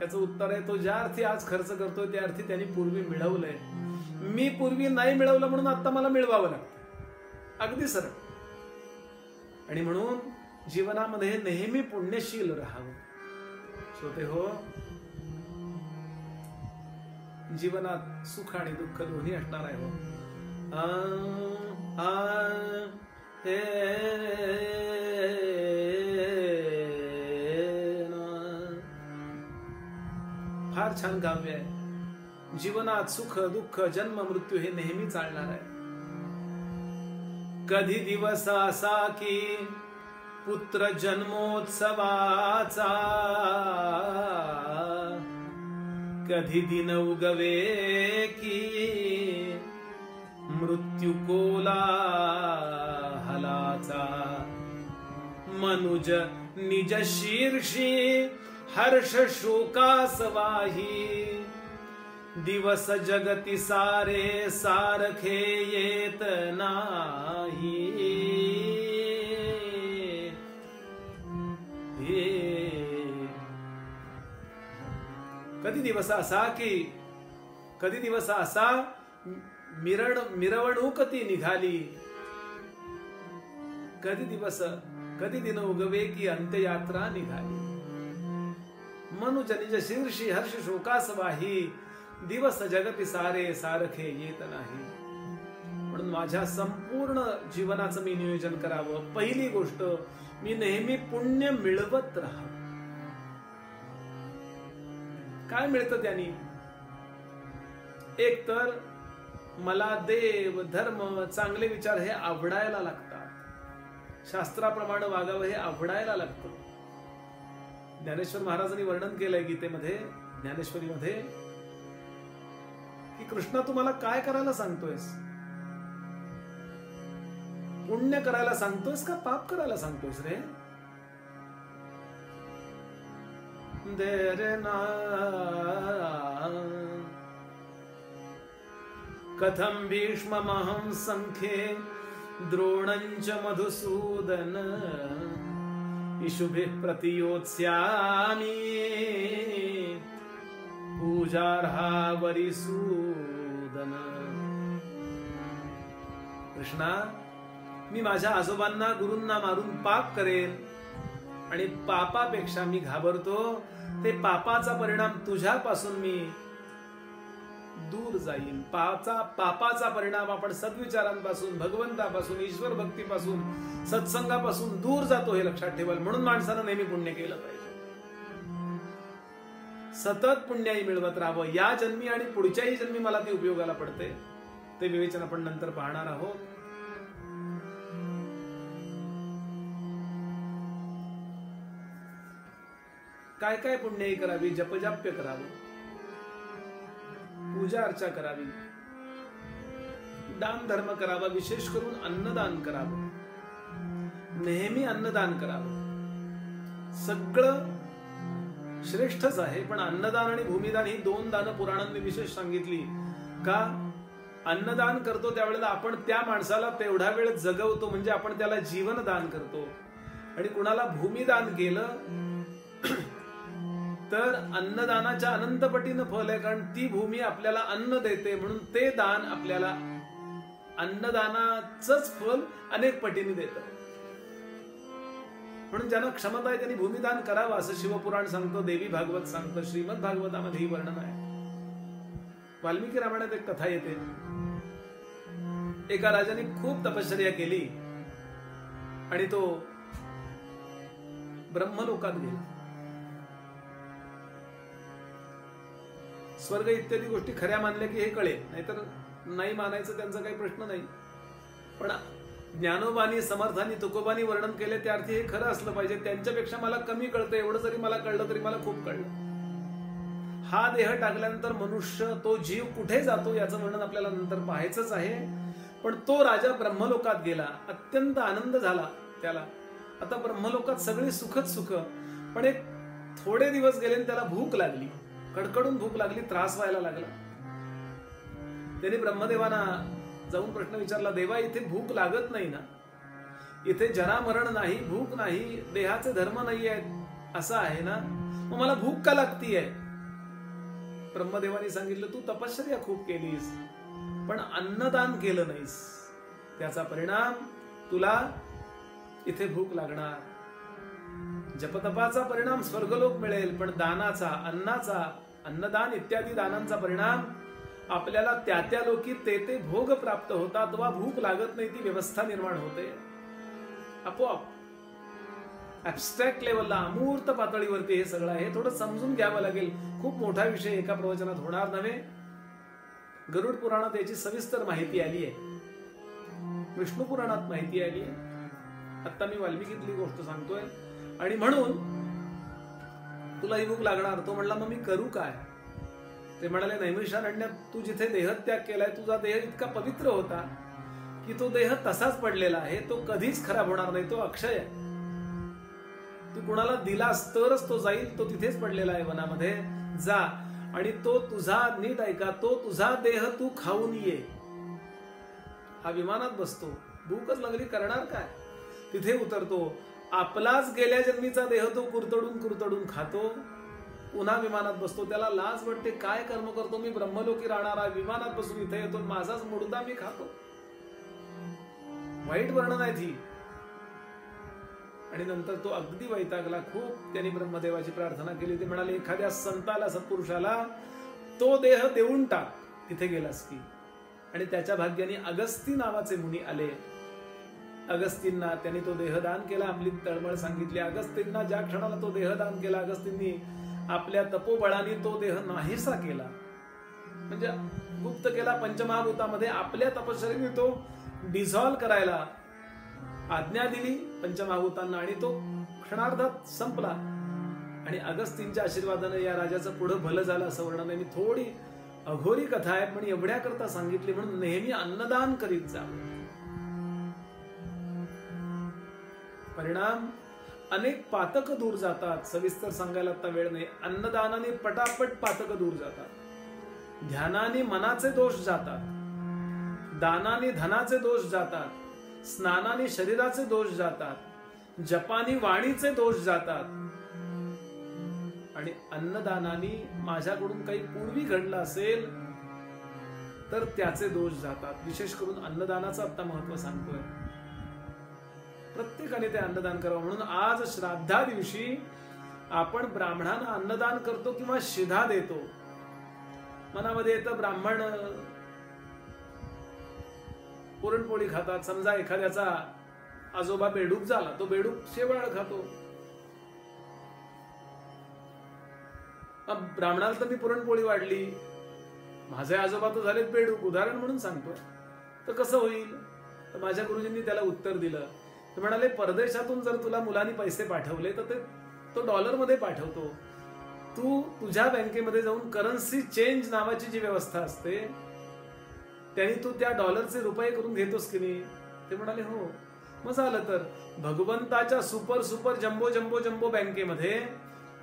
याचं उत्तर आहे, तो ज्या अर्थी आज खर्च करतोय त्या अर्थी त्यांनी पूर्वी मिळवलंय. मी पूर्वी नाही मिळवलं म्हणून आता मला मिळवावं लागतं. अगदी सरळ. आणि म्हणून जीवनामध्ये नेहमी पुण्यशील राहावं. श्रोते हो, जीवनात सुख आणि दुःख दोन्ही असणार आहे हो. फार छान काव्य आहे. जीवनात सुख दुःख जन्म मृत्यू हे नेहमी चालणार आहे. कधी दिवस असा की पुत्र जन्मोत्सवाचा, कधी दिन उगवे की मृत्यू कोलाहलाचा. मनुज निज शीर्षी हर्ष शोकासवाही, दिवस जगती सारे सारखे येत नाही. कधी दिवस असा की, कधी दिवस असा मिरवणूक ती निघाली. कधी दिवस, कधी दिन उगवे की अंत्ययात्रा निघाली. मनुज निज शीर्षी हर्ष शोकासवाही, दिवस जगती सारे सारखे येत नाही. म्हणून माझ्या संपूर्ण जीवनाचं मी नियोजन करावं. पहिली गोष्ट, मी नेहमी पुण्य मिळवत राहावं. काय मिळतं त्यांनी? एक तर मला देव धर्म चांगले विचार हे आवडायला लागतात. शास्त्राप्रमाणे वागावं हे आवडायला लागतं. ज्ञानेश्वर महाराजांनी वर्णन केलंय गीतेमध्ये, ज्ञानेश्वरीमध्ये, की कृष्णा तुम्हाला काय करायला सांगतोयस? पुण्य करायला सांगतोयस का पाप करायला सांगतोयस रे? कथम भीष्ममहं संख्ये द्रोणञ्च मधुसूदन, इषुभिः प्रतियोत्स्यामि पूजार्हा वरिसूदन. कृष्णा, मी माझ्या आजोबांना गुरूंना मारून पाप करेन आणि पापापेक्षा मी घाबरतो ते पापाचा परिणाम तुझ्यापासून मी दूर जाईल. पापाचा परिणाम आपण सद्विचारांपासून, भगवंतापासून, ईश्वर भक्तीपासून, सत्संगापासून दूर जातो हे लक्षात ठेवाल. म्हणून माणसानं नेहमी पुण्य केलं पाहिजे. सतत पुण्याई मिळवत राहावं. या जन्मी आणि पुढच्याही जन्मी मला ती उपयोगाला पडते. ते विवेचन आपण नंतर पाहणार आहोत. काय काय पुण्याई करावी? जपजाप्य करावं, पूजा अर्चा करावी, दान धर्म करावा, विशेष करून अन्नदान करावं. नेहमी अन्नदान करावं. सगळं श्रेष्ठच आहे, पण अन्नदान आणि भूमिदान ही दोन दानं पुराणांनी विशेष सांगितली. का? अन्नदान करतो त्यावेळेला आपण त्या माणसाला तेवढा वेळ जगवतो, म्हणजे आपण त्याला जीवन दान करतो. आणि कुणाला भूमिदान केलं तर अन्नदानाच्या अनंत पटीनं फल आहे, कारण ती भूमी आपल्याला अन्न देते. म्हणून ते दान आपल्याला अन्नदानाचंच फल अनेक पटीने देतं. म्हणून ज्यांना क्षमता आहे त्यांनी भूमिदान करावं असं शिवपुराण सांगतो, देवी भागवत सांगतं, श्रीमद भागवतामध्ये ही वर्णन आहे. वाल्मिकी रामायणात एक कथा येते. एका राजाने खूप तपश्चर्या केली आणि तो ब्रह्मलोकात गेला. स्वर्ग इत्यादी गोष्टी खऱ्या मानल्या की हे कळेल, नाहीतर नाही मानायचं त्यांचा काही प्रश्न नाही. पण ज्ञानोबानी, समर्थानी, तुकोबानी वर्णन केले त्या अर्थी हे खरं असलं पाहिजे. त्यांच्यापेक्षा मला कमी कळतं, एवढं जरी मला कळलं तरी मला खूप कळलं. हा देह टाकल्यानंतर मनुष्य, तो जीव कुठे जातो याचं वर्णन आपल्याला नंतर पाहायचंच आहे. पण तो राजा ब्रह्मलोकात गेला, अत्यंत आनंद झाला त्याला. आता ब्रह्मलोकात सगळी सुखच सुख. पण एक थोडे दिवस गेले आणि त्याला भूक लागली, कडकडून भूक लागली, त्रास व्हायला लागला. त्याने ब्रह्मदेवांना जाऊन प्रश्न विचारला, देवा इथे भूक लागत नाही ना, इथे जरा मरण नाही, भूक नाही, देहाचे धर्म नाही आहेत असं आहे ना, मग मला भूक का लागतीये? ब्रह्मदेवानी सांगितलं, तू तपश्चर्या खूप केलीस पण अन्नदान केलं नाहीस, त्याचा परिणाम तुला इथे भूक लागणार. जपतपाचा परिणाम स्वर्गलोक मिळेल, पण दानाचा, अन्नाचा, अन्नदान इत्यादी दानांचा परिणाम आपल्याला त्या त्या लोकी ते भोग प्राप्त होतात वा भूक लागत नाही, ती व्यवस्था निर्माण होते आपोआप. ऍब्स्ट्रॅक्ट लेवलला, अमूर्त पातळीवरती हे सगळं आहे. थोडं समजून घ्यावं लागेल. खूप मोठा विषय एका प्रवचनात होणार नव्हे. गरुड पुराणात याची सविस्तर माहिती आली आहे, विष्णू पुराणात माहिती आली आहे. आता मी वाल्मिकीतली गोष्ट सांगतोय. आणि म्हणून तुला ही भूक लागणार. तो म्हणला, मग मी करू काय? ते म्हणाले, नैमिषारण्यात तू जिथे देहत्याग केलाय, तुझा देह इतका पवित्र होता की तो देह तसाच पडलेला आहे, तो कधीच खराब होणार नाही, तो अक्षय आहे. तू कुणाला दिलास तरच तो जाईल, तो तिथेच पडलेला आहे वनामध्ये. जा आणि तो तुझा, नीट ऐका, तो तुझा देह तू खाऊन ये. हा विमानात बसतो, भूकच लागली, करणार काय? तिथे उतरतो, आपलाच गेल्या जन्मीचा देह तो कुरतडून कुरतडून खातो. पुन्हा विमानात बसतो, त्याला लाज वाटते, काय कर्म करतो मी, ब्रह्मलोकी राहणारा, विमानात बसून इथे येतो, माझाच मुर्दा मी खातो. वाईट वर्णन आहे ती. आणि नंतर तो अगदी वैतागला खूप. त्यांनी ब्रह्मदेवाची प्रार्थना केली. ते म्हणाले, एखाद्या संताला, सत्पुरुषाला तो देह देऊन टाक, तिथे गेलास की. आणि त्याच्या भाग्याने अगस्ती नावाचे मुनी आले. अगस्तींना त्यांनी तो देहदान केला, आपली तळमळ सांगितली. अगस्तींना ज्या क्षणाला तो देहदान केला, अगस्तींनी आपल्या तपोबळाने तो देह नाहीसा केला, म्हणजे गुप्त केला. पंचमहाभूतामध्ये आपल्या तपश्चर्येने तो डिझॉल्व करायला आज्ञा दिली पंचमहाभूतांना, आणि तो क्षणार्धात संपला. आणि अगस्तींच्या आशीर्वादाने या राजाचं पुढं भलं झालं असं वर्णन आहे. मी थोडी अघोरी कथा आहे पण एवढ्या करता सांगितली, म्हणून नेहमी अन्नदान करीत जा. परिणाम अनेक पातक दूर जातात. सविस्तर सांगायला आता वेळ नाही. अन्नदानाने पटापट पातक दूर जातात. ध्यानाने मनाचे दोष जातात. दानाने धनाचे दोष जातात. स्नानाने शरीराचे दोष जातात. जपानी वाणीचे दोष जातात. आणि अन्नदानाने माझ्याकडून काही पूर्वी घडलं असेल तर त्याचे दोष जातात. विशेष करून अन्नदानाचं आता महत्व सांगतोय. प्रत्येकाने ते अन्नदान करावं. म्हणून आज श्राद्धा दिवशी आपण ब्राह्मणांना अन्नदान करतो किंवा शिधा देतो. मनामध्ये येतं ब्राह्मण पुरणपोळी खातात. समजा एखाद्याचा आजोबा बेडूक झाला, तो बेडूक शेवाळ खातो. ब्राह्मणाला तर मी पुरणपोळी वाढली, माझे आजोबा तर झालेत बेडूक, उदाहरण म्हणून सांगतोय, तर कसं होईल? तर माझ्या गुरुजींनी त्याला उत्तर दिलं. ते म्हणाले, परदेशातून जर तुला मुलांनी पैसे पाठवले तर तो डॉलरमध्ये पाठवतो. तू तुझ्या बँकेमध्ये जाऊन करन्सी चेंज नावाची जी व्यवस्था असते त्यांनी तू त्या डॉलरचे रुपये करून घेतोस की नाही? ते म्हणाले, हो. मग झालं तर भगवंताच्या super super jumbo jumbo jumbo बँकेमध्ये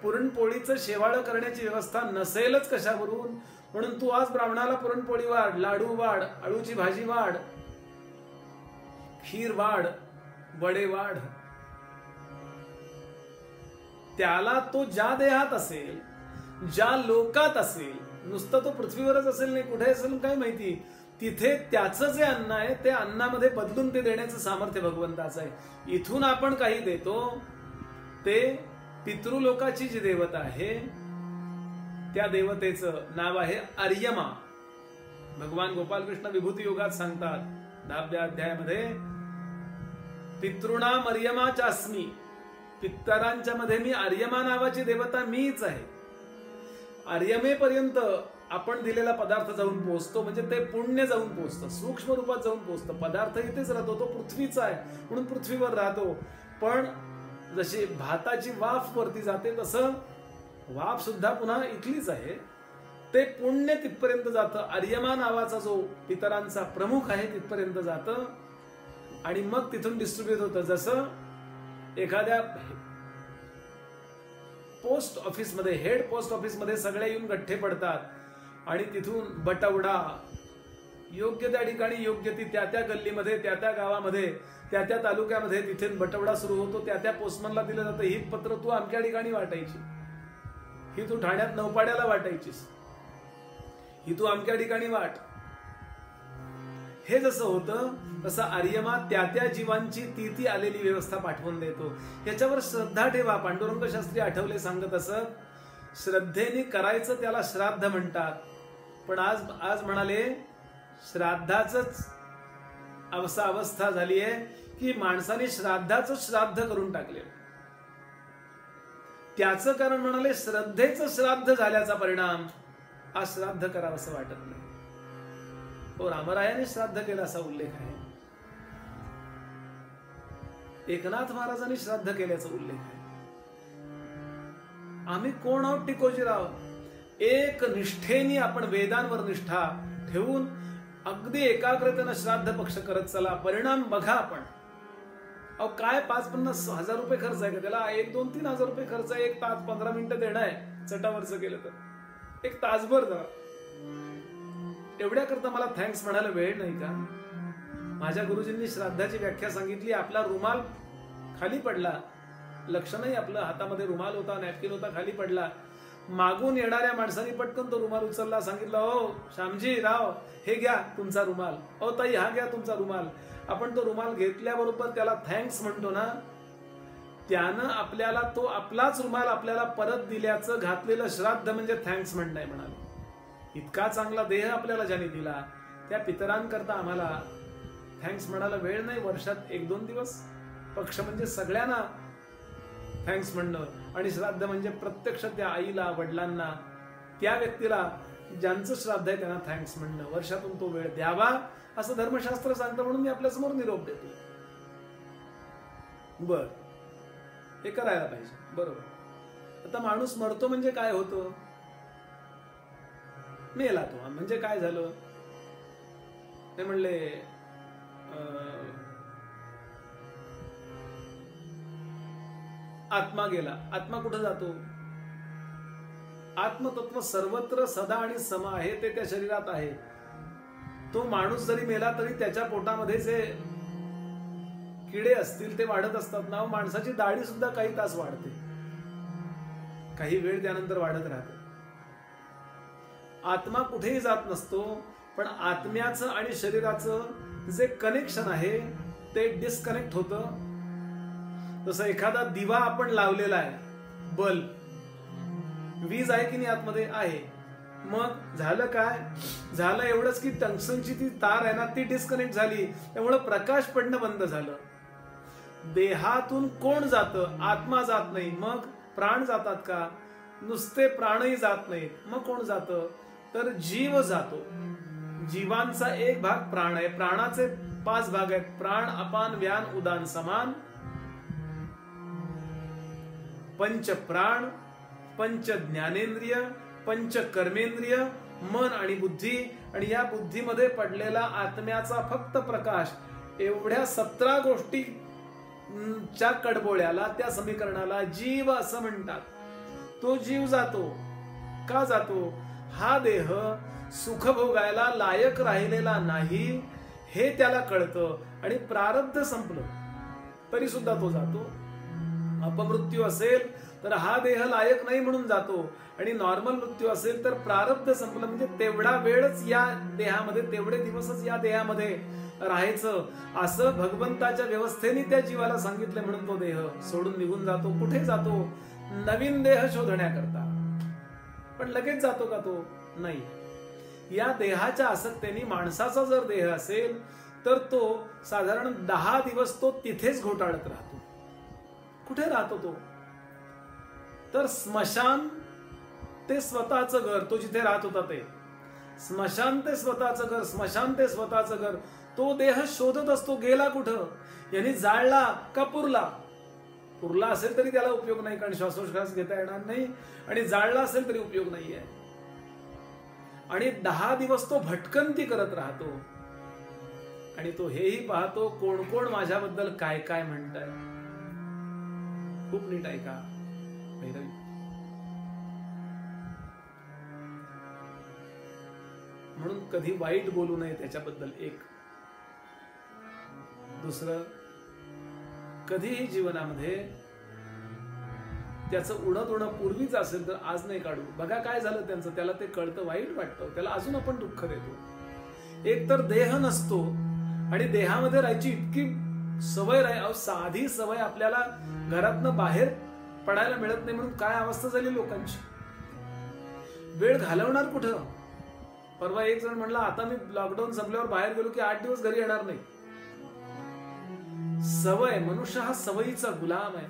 पुरणपोळीचं शेवाळं करण्याची व्यवस्था नसेलच कशावरून? म्हणून तू आज ब्राह्मणाला पुरणपोळी वाढ, लाडू वाढ, आळूची भाजी वाढ, खीर वाढ, वडे वाढ. त्याला तो ज्या देहात असेल, ज्या लोकात असेल, नुसतं तो पृथ्वीवरच असेल नाही, कुठे असेल काय माहिती, तिथे त्याचं जे अन्न आहे ते अन्नामध्ये बदलून ते देण्याचं सामर्थ्य भगवंताचं आहे. इथून आपण काही देतो ते पितृलोकाची जी देवता आहे त्या देवतेचं नाव आहे अर्यमा. भगवान गोपालकृष्ण विभूती योगात सांगतात 10व्या अध्यायामध्ये, पितृणाम अर्यमा चास्मी, पितरांच्या मध्ये मी अर्यमा नावाची देवता मीच आहे. अर्यमेपर्यंत आपण दिलेला पदार्थ जाऊन पोहोचतो, म्हणजे ते पुण्य जाऊन पोहोचतं, सूक्ष्म रूपात जाऊन पोहोचतं. पदार्थ इथेच राहतो, तो पृथ्वीचा आहे म्हणून पृथ्वीवर राहतो. पण जशी भाताची वाफ वरती जाते तसं वाफ सुद्धा पुन्हा इथलीच आहे. ते पुण्य तिथपर्यंत जातं. अर्यमा नावाचा जो पितरांचा प्रमुख आहे तिथपर्यंत जातं आणि मग तिथून डिस्ट्रीब्यूट होतं. जसं एखाद्या पोस्ट ऑफिसमध्ये, हेड पोस्ट ऑफिसमध्ये सगळे येऊन गठ्ठे पडतात आणि तिथून बटवडा योग्य त्या ठिकाणी, योग्य ती त्या त्या गल्लीमध्ये, त्या त्या गावामध्ये, त्या त्या तालुक्यामध्ये तिथे बटवडा सुरू होतो. त्या त्या पोस्टमनला दिलं जातं, ही पत्र तू अमक्या ठिकाणी वाटायची, ही तू ठाण्यात नौपाड्याला वाटायचीस, ही तू अमक्या ठिकाणी वाट. हे जसं होतं तसं आर्यमा त्या त्या जीवांची ती आलेली व्यवस्था पाठवून देतो. याच्यावर श्रद्धा ठेवा. पांडुरंग शास्त्री आठवले सांगत असत, श्रद्धेने करायचं त्याला श्राद्ध म्हणतात. पण आज म्हणाले श्राद्धाच अवस्था झाली आहे की माणसाने श्राद्धाचं श्राद्ध करून टाकले. त्याचं कारण म्हणाले श्रद्धेचं श्राद्ध झाल्याचा परिणाम आज श्राद्ध करावं असं वाटत नाही. हो, रामरायाने श्राद्ध केलं असा उल्लेख आहे, एकनाथ महाराजांनी श्राद्ध केल्याचा उल्लेख आहे. आम्ही कोण आहोत टिकोजीराव? एक निष्ठेने आपण वेदांवर निष्ठा ठेवून अगदी एकाग्रतेनं श्राद्ध पक्ष करत चला. परिणाम बघा आपण. अहो काय 5-50 हजार रुपये खर्च आहे का त्याला? 1-2-3 हजार रुपये खर्च आहे. 1 तास 15 मिनिटं देणं आहे चटावरचं केलं तर 1 तासभर जरा. एवढ्या करता मला थँक्स म्हणायला वेळ नाही का? माझ्या गुरुजींनी श्राद्धाची व्याख्या सांगितली. आपला रुमाल खाली पडला, लक्ष नाही आपलं, हातामध्ये रुमाल होता, नॅपकिन होता, खाली पडला. मागून येणाऱ्या माणसाने पटकन तो रुमाल उचलला, सांगितलं ओ श्यामजी राव हे घ्या तुमचा रुमाल, ओ ताई हा घ्या तुमचा रुमाल. आपण तो रुमाल घेतल्याबरोबर त्याला थँक्स म्हणतो ना, त्यानं आपल्याला तो आपलाच रुमाल आपल्याला परत दिल्याचं घातलेलं श्राद्ध म्हणजे थँक्स म्हणणं म्हणाले. इतका चांगला देह आपल्याला ज्याने दिला त्या पितरांकरता आम्हाला थँक्स म्हणायला वेळ नाही. वर्षात 1-2 दिवस पक्ष म्हणजे सगळ्यांना थँक्स म्हणणं, आणि श्राद्ध म्हणजे प्रत्यक्ष त्या आईला, वडिलांना, त्या व्यक्तीला ज्यांचं श्राद्ध आहे त्यांना थँक्स म्हणणं. वर्षातून तो वेळ द्यावा असं धर्मशास्त्र सांगतं म्हणून मी आपल्या समोर निरोप देतो. बर, हे करायला पाहिजे. बरोबर. आता माणूस मरतो म्हणजे काय होतं? मेला तो म्हणजे काय झालं? ते म्हणले आत्मा गेला. आत्मा कुठं जातो? आत्मतत्व सर्वत्र सदा आणि सम आहे, ते त्या शरीरात आहे. तो माणूस जरी मेला तरी त्याच्या पोटामध्ये जे किडे असतील ते वाढत असतात ना. माणसाची दाढी सुद्धा काही तास वाढते, काही वेळ त्यानंतर वाढत राहते. आत्मा कुठेही जात नसतो, पण आत्म्याचं आणि शरीराचं जे कनेक्शन आहे ते डिस्कनेक्ट होतं. जसं एखादा दिवा आपण लावलेला आहे, बल्ब, वीज आहे की नाही आतमध्ये? आहे. मग झालं काय? झालं एवढंच की टंगस्टनची ती तार आहे ना ती डिस्कनेक्ट झाली, त्यामुळे प्रकाश पडणं बंद झालं. देहातून कोण जातं? आत्मा जात नाही. मग प्राण जातात का? नुसते प्राणही जात नाहीत. मग कोण जातं? तर जीव जातो. जीवांचा एक भाग प्राण आहे. प्राणाचे 5 भाग आहेत: प्राण, अपान, व्यान, उदान, समान. पंच प्राण, पंच ज्ञानेंद्रिय, पंच कर्मेंद्रिय, मन आणि बुद्धी. आणि या बुद्धीमध्ये पडलेला आत्म्याचा फक्त प्रकाश. एवढ्या 17 गोष्टीच्या कडबोळ्याला, त्या समीकरणाला जीव असं म्हणतात. तो जीव जातो. का जातो? हा देह सुख भोगायला लायक राहिलेला नाही हे त्याला कळतं, आणि प्रारब्ध संपलं तरी सुद्धा तो जातो. अपमृत्यू असेल तर हा देह लायक नाही म्हणून जातो. आणि नॉर्मल मृत्यू असेल तर प्रारब्ध संपलं, म्हणजे तेवढा वेळच या देहामध्ये, तेवढे दिवसच या देहामध्ये राहायचं, असं भगवंताच्या व्यवस्थेने त्या जीवाला सांगितलं. म्हणून तो देह सोडून निघून जातो. कुठे जातो? नवीन देह शोधण्याकरता. पण लगेच जातो का तो? नाही. या देहाच्या आसक्तीने माणसाचा जर देह असेल तर तो साधारण 10 दिवस तो तिथेच घोटाळत राहतो. कुठे राहतो तो? तर स्मशान ते स्वतःचं घर, तो जिथे राहत होता ते स्मशान ते स्वतःचं घर, स्मशान ते स्वतःचं घर, तो देह शोधत असतो. गेला कुठं? यांनी जाळला का पुरला? पुरला असेल तरी त्याला उपयोग नाही, कारण श्वासोश्वास घेता येणार नाही. आणि जाळला असेल तरी उपयोग नाहीये. आणि 10 दिवस तो भटकंती करत राहतो. आणि तो हेही पाहतो कोण कोण माझ्याबद्दल काय काय म्हणताय. खूप नीट ऐका भैरवी. म्हणून कधी वाईट बोलू नये त्याच्याबद्दल. एक दुसरं, कधीही जीवनामध्ये त्याचं उणं पूर्वीच असेल तर आज नाही काढू. बघा काय झालं त्यांचं, त्याला ते कळतं, वाईट वाटतं, त्याला अजून आपण दुःख देतो. एक तर देह नसतो आणि देहामध्ये राहायची इतकी सवय राही, साधी सवय आपल्याला घरातनं बाहेर पडायला मिळत नाही. म्हणून काय अवस्था झाली लोकांची. वेळ घालवणार कुठं? परवा एक जण म्हणला, आता मी लॉकडाऊन संपल्यावर बाहेर गेलो की 8 दिवस घरी येणार नाही. सवय, मनुष्य हा सवयीचा गुलाम आहे.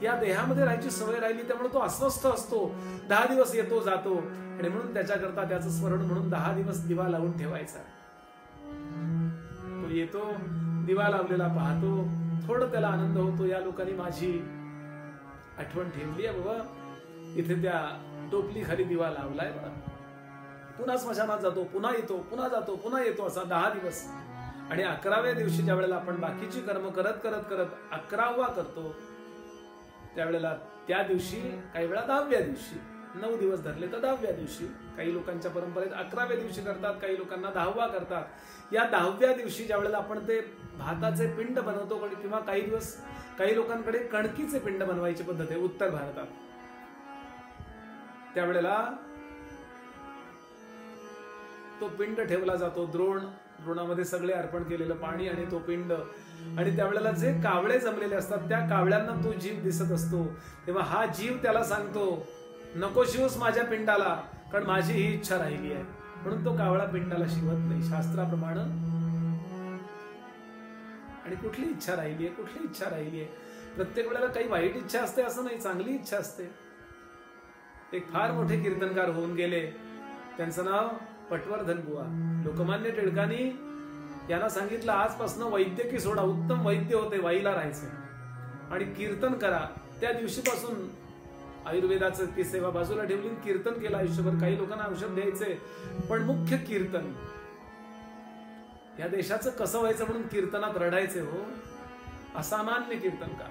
या देहामध्ये राहायची सवय राहिली, त्यामुळे तो अस्वस्थ असतो. 10 दिवस येतो जातो. आणि म्हणून त्याच्याकरता त्याचं स्मरण म्हणून 10 दिवस दिवा लावून ठेवायचा. तो येतो, दिवा लावलेला पाहतो, थोडं त्याला आनंद होतो. या लोकांनी माझी आठवण ठेवली आहे बाबा, इथे त्या टोपली खाली दिवा लावलाय बघा. पुन्हा स्मशानात जातो, पुन्हा येतो, पुन्हा जातो, पुन्हा येतो, असा 10 दिवस. आणि 11व्या दिवशी ज्या वेळेला आपण बाकीची कर्म करत करत करत 11वा करतो, त्यावेळेला त्या दिवशी, काही वेळा 10व्या दिवशी, 9 दिवस धरले तर 10व्या दिवशी, काही लोकांच्या परंपरेत 11व्या दिवशी करतात, काही लोकांना 10वा करतात. या 10व्या दिवशी ज्या वेळेला आपण ते भाताचे पिंड बनवतो, किंवा काही दिवस काही लोकांकडे कणकीचे पिंड बनवायची पद्धत आहे उत्तर भारतात, त्यावेळेला तो पिंड ठेवला जातो. द्रोणामध्ये सगळे अर्पण केलेलं पाणी आणि तो पिंड. आणि त्यावेळेला जे कावळे जमलेले असतात त्या कावळ्यांना तो जीव दिसत असतो. तेव्हा हा जीव त्याला सांगतो, नको शिवूस माझ्या पिंडाला, कारण माझी ही इच्छा राहिली आहे. म्हणून तो कावळा पिंडाला शिवत नाही शास्त्राप्रमाणे. आणि कुठली इच्छा राहिली आहे, कुठली इच्छा राहिली आहे? प्रत्येक वेळेला काही वाईट इच्छा असते असं नाही, चांगली इच्छा असते. एक फार मोठे कीर्तनकार होऊन गेले, त्यांचं नाव पटवर्धन बुवा. लोकमान्य टिळकांनी यांना सांगितलं, आजपासून वैद्यकी सोडा, उत्तम वैद्य होते, वाईला राहायचं आणि कीर्तन करा. त्या दिवशीपासून आयुर्वेदाचं ती सेवा बाजूला ठेवली, कीर्तन केलं आयुष्यभर. काही लोकांना औषध द्यायचे, पण मुख्य कीर्तन. या देशाचं कसं व्हायचं म्हणून कीर्तनात रडायचे. हो, असामान्य कीर्तनकार.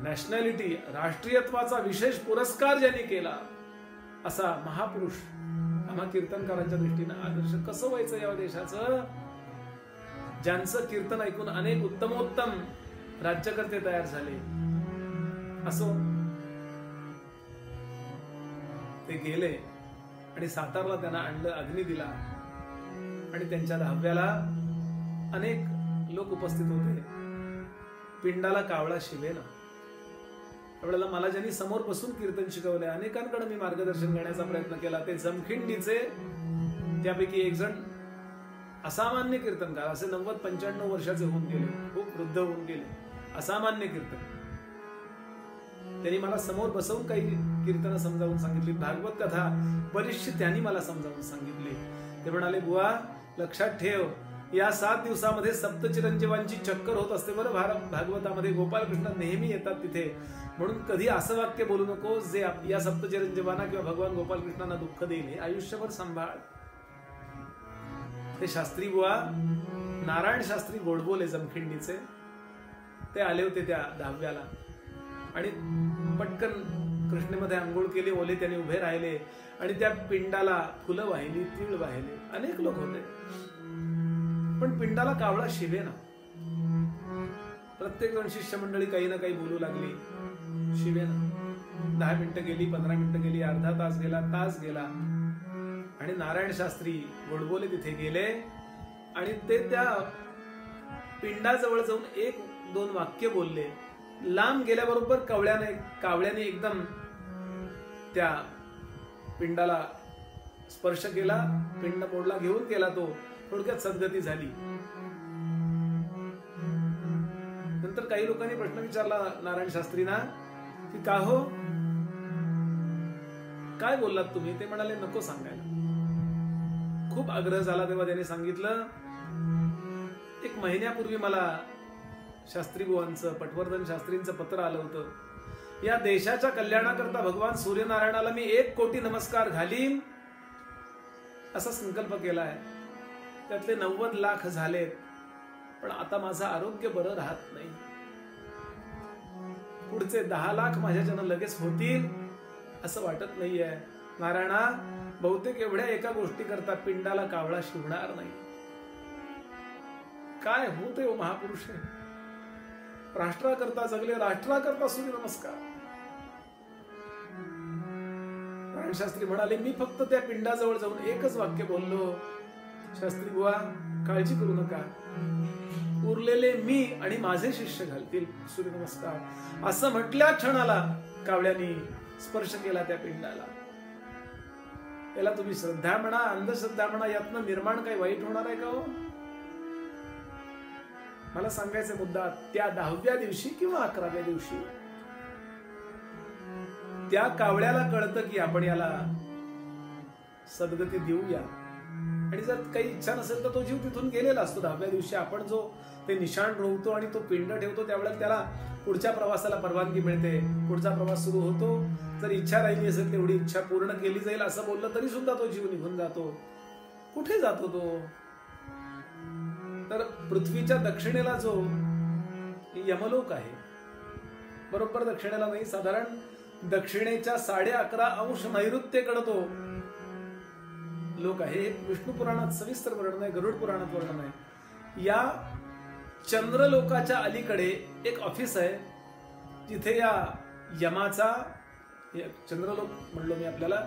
नॅशनॅलिटी, राष्ट्रीयत्वाचा विशेष पुरस्कार ज्यांनी केला असा महापुरुष आम्हा कीर्तनकारांच्या दृष्टीनं आदर्श. कसं व्हायचं या देशाचं? ज्यांचं कीर्तन ऐकून अनेक उत्तमोत्तम राज्यकर्ते तयार झाले. असो, ते गेले आणि सातारला त्यांना आणलं, अग्नी दिला. आणि त्यांच्या 10व्याला अनेक लोक उपस्थित होते. पिंडाला कावळा शिवेना. त्यावेळेला मला ज्यांनी समोर बसून कीर्तन शिकवले, अनेकांकडे मी मार्गदर्शन घेण्याचा प्रयत्न केला. ते जमखिंडीचे त्यापैकी एक जण असामान्य कीर्तनकार, असे 90-95 वर्षाचे होऊन गेले, खूप वृद्ध होऊन गेले, असामान्य कीर्तन. त्यांनी मला समोर बसवून काही कीर्तन समजावून सांगितली. भागवत कथा बरीचशी त्यांनी मला समजावून सांगितली. ते म्हणाले, बुवा लक्षात ठेव, या 7 दिवसामध्ये सप्तचिरंजीवांची चक्कर होत असते बरं भागवतामध्ये. गोपालकृष्ण नेहमी येतात तिथे. म्हणून कधी असं वाक्य बोलू नको जे या सप्तचिरंजीवांना किंवा भगवान गोपालकृष्णांना दुःख देईल. हे आयुष्यभर सांभाळ. ते शास्त्री बुवा, नारायण शास्त्री गोडबोले जमखिंडीचे, ते आले होते त्या 10व्याला. आणि पटकन कृष्णेमध्ये आंघोळ केली, ओले त्यांनी उभे राहिले आणि त्या पिंडाला फुलं वाहिली, तीळ वाहिले. अनेक लोक होते, पण पिंडाला कावळा शिवेना. प्रत्येक जण शिष्य मंडळी काही ना काही बोलू लागली शिवेन. 10 मिनिटं गेली, 15 मिनिटं गेली, अर्धा तास गेला, तास गेला आणि नारायण शास्त्री गोडबोले तिथे गेले आणि ते त्या पिंडाजवळ जाऊन 1-2 वाक्य बोलले. लांब गेल्याबरोबर कावळ्याने एकदम त्या पिंडाला स्पर्श केला, पिंड मोडला, घेऊन गेला तो. थोडक्यात सद्गती झाली. नंतर काही लोकांनी प्रश्न विचारला नारायण शास्त्रींना की का हो, काय बोललात तुम्ही? ते म्हणाले नको सांगायला. खूप आग्रह झाला तेव्हा त्याने सांगितलं, 1 महिन्यापूर्वी मला शास्त्री बुवांचं, पटवर्धन शास्त्रींचं पत्र आलं होतं. या देशाच्या कल्याणाकरता भगवान सूर्यनारायणाला मी 1 कोटी नमस्कार घालीन असा संकल्प केलाय. त्यातले 90 लाख झालेत, पण आता माझं आरोग्य बरं राहत नाही. पुढचे 10 लाख माझ्याच्यानं लगेच होतील असं वाटत नाहीये. नारायणा, बहुतेक एवढ्या एका गोष्टी करता पिंडाला कावळा शिवणार नाही. काय होते हो महापुरुष आहे. राष्ट्राकरता जगले, राष्ट्राकरता सूर्य नमस्कार. नारायण शास्त्री म्हणाले, मी फक्त त्या पिंडाजवळ जाऊन 1च वाक्य बोललो, शास्त्री बुवा काळजी करू नका, उरलेले मी आणि माझे शिष्य घालतील सूर्यनमस्कार. असं म्हटल्या क्षणाला कावळ्यानी स्पर्श केला त्या पिंडाला. याला तुम्ही श्रद्धा म्हणा, अंधश्रद्धा म्हणा, यातनं निर्माण काही वाईट होणार आहे का हो? मला सांगायचा मुद्दा, त्या 10व्या दिवशी किंवा 11व्या दिवशी त्या कावळ्याला कळतं की आपण याला सद्गती देऊया. आणि जर काही इच्छा नसेल तर तो जीव तिथून गेलेला असतो. 10व्या दिवशी आपण जो ते निशाण रोवतो आणि तो पिंड ठेवतो, त्यावेळेला त्याला पुढच्या प्रवासाला परवानगी मिळते, पुढचा प्रवास सुरू होतो. जर इच्छा राहिली असेल तेवढी इच्छा पूर्ण केली जाईल असं बोललं तरी सुद्धा तो जीव निघून जातो. कुठे जातो तो? तर पृथ्वीच्या दक्षिणेला जो यमलोक आहे, बरोबर दक्षिणेला नाही, साधारण दक्षिणेच्या 11.5 अंश नैऋत्येकडे तो लोक आहे. विष्णू पुराणात सविस्तर वर्णन आहे, गरुड पुराणात वर्णन आहे. या चंद्रलोकाच्या अलीकडे एक ऑफिस आहे, जिथे या यमाचा, चंद्रलोक म्हणलो मी आपल्याला,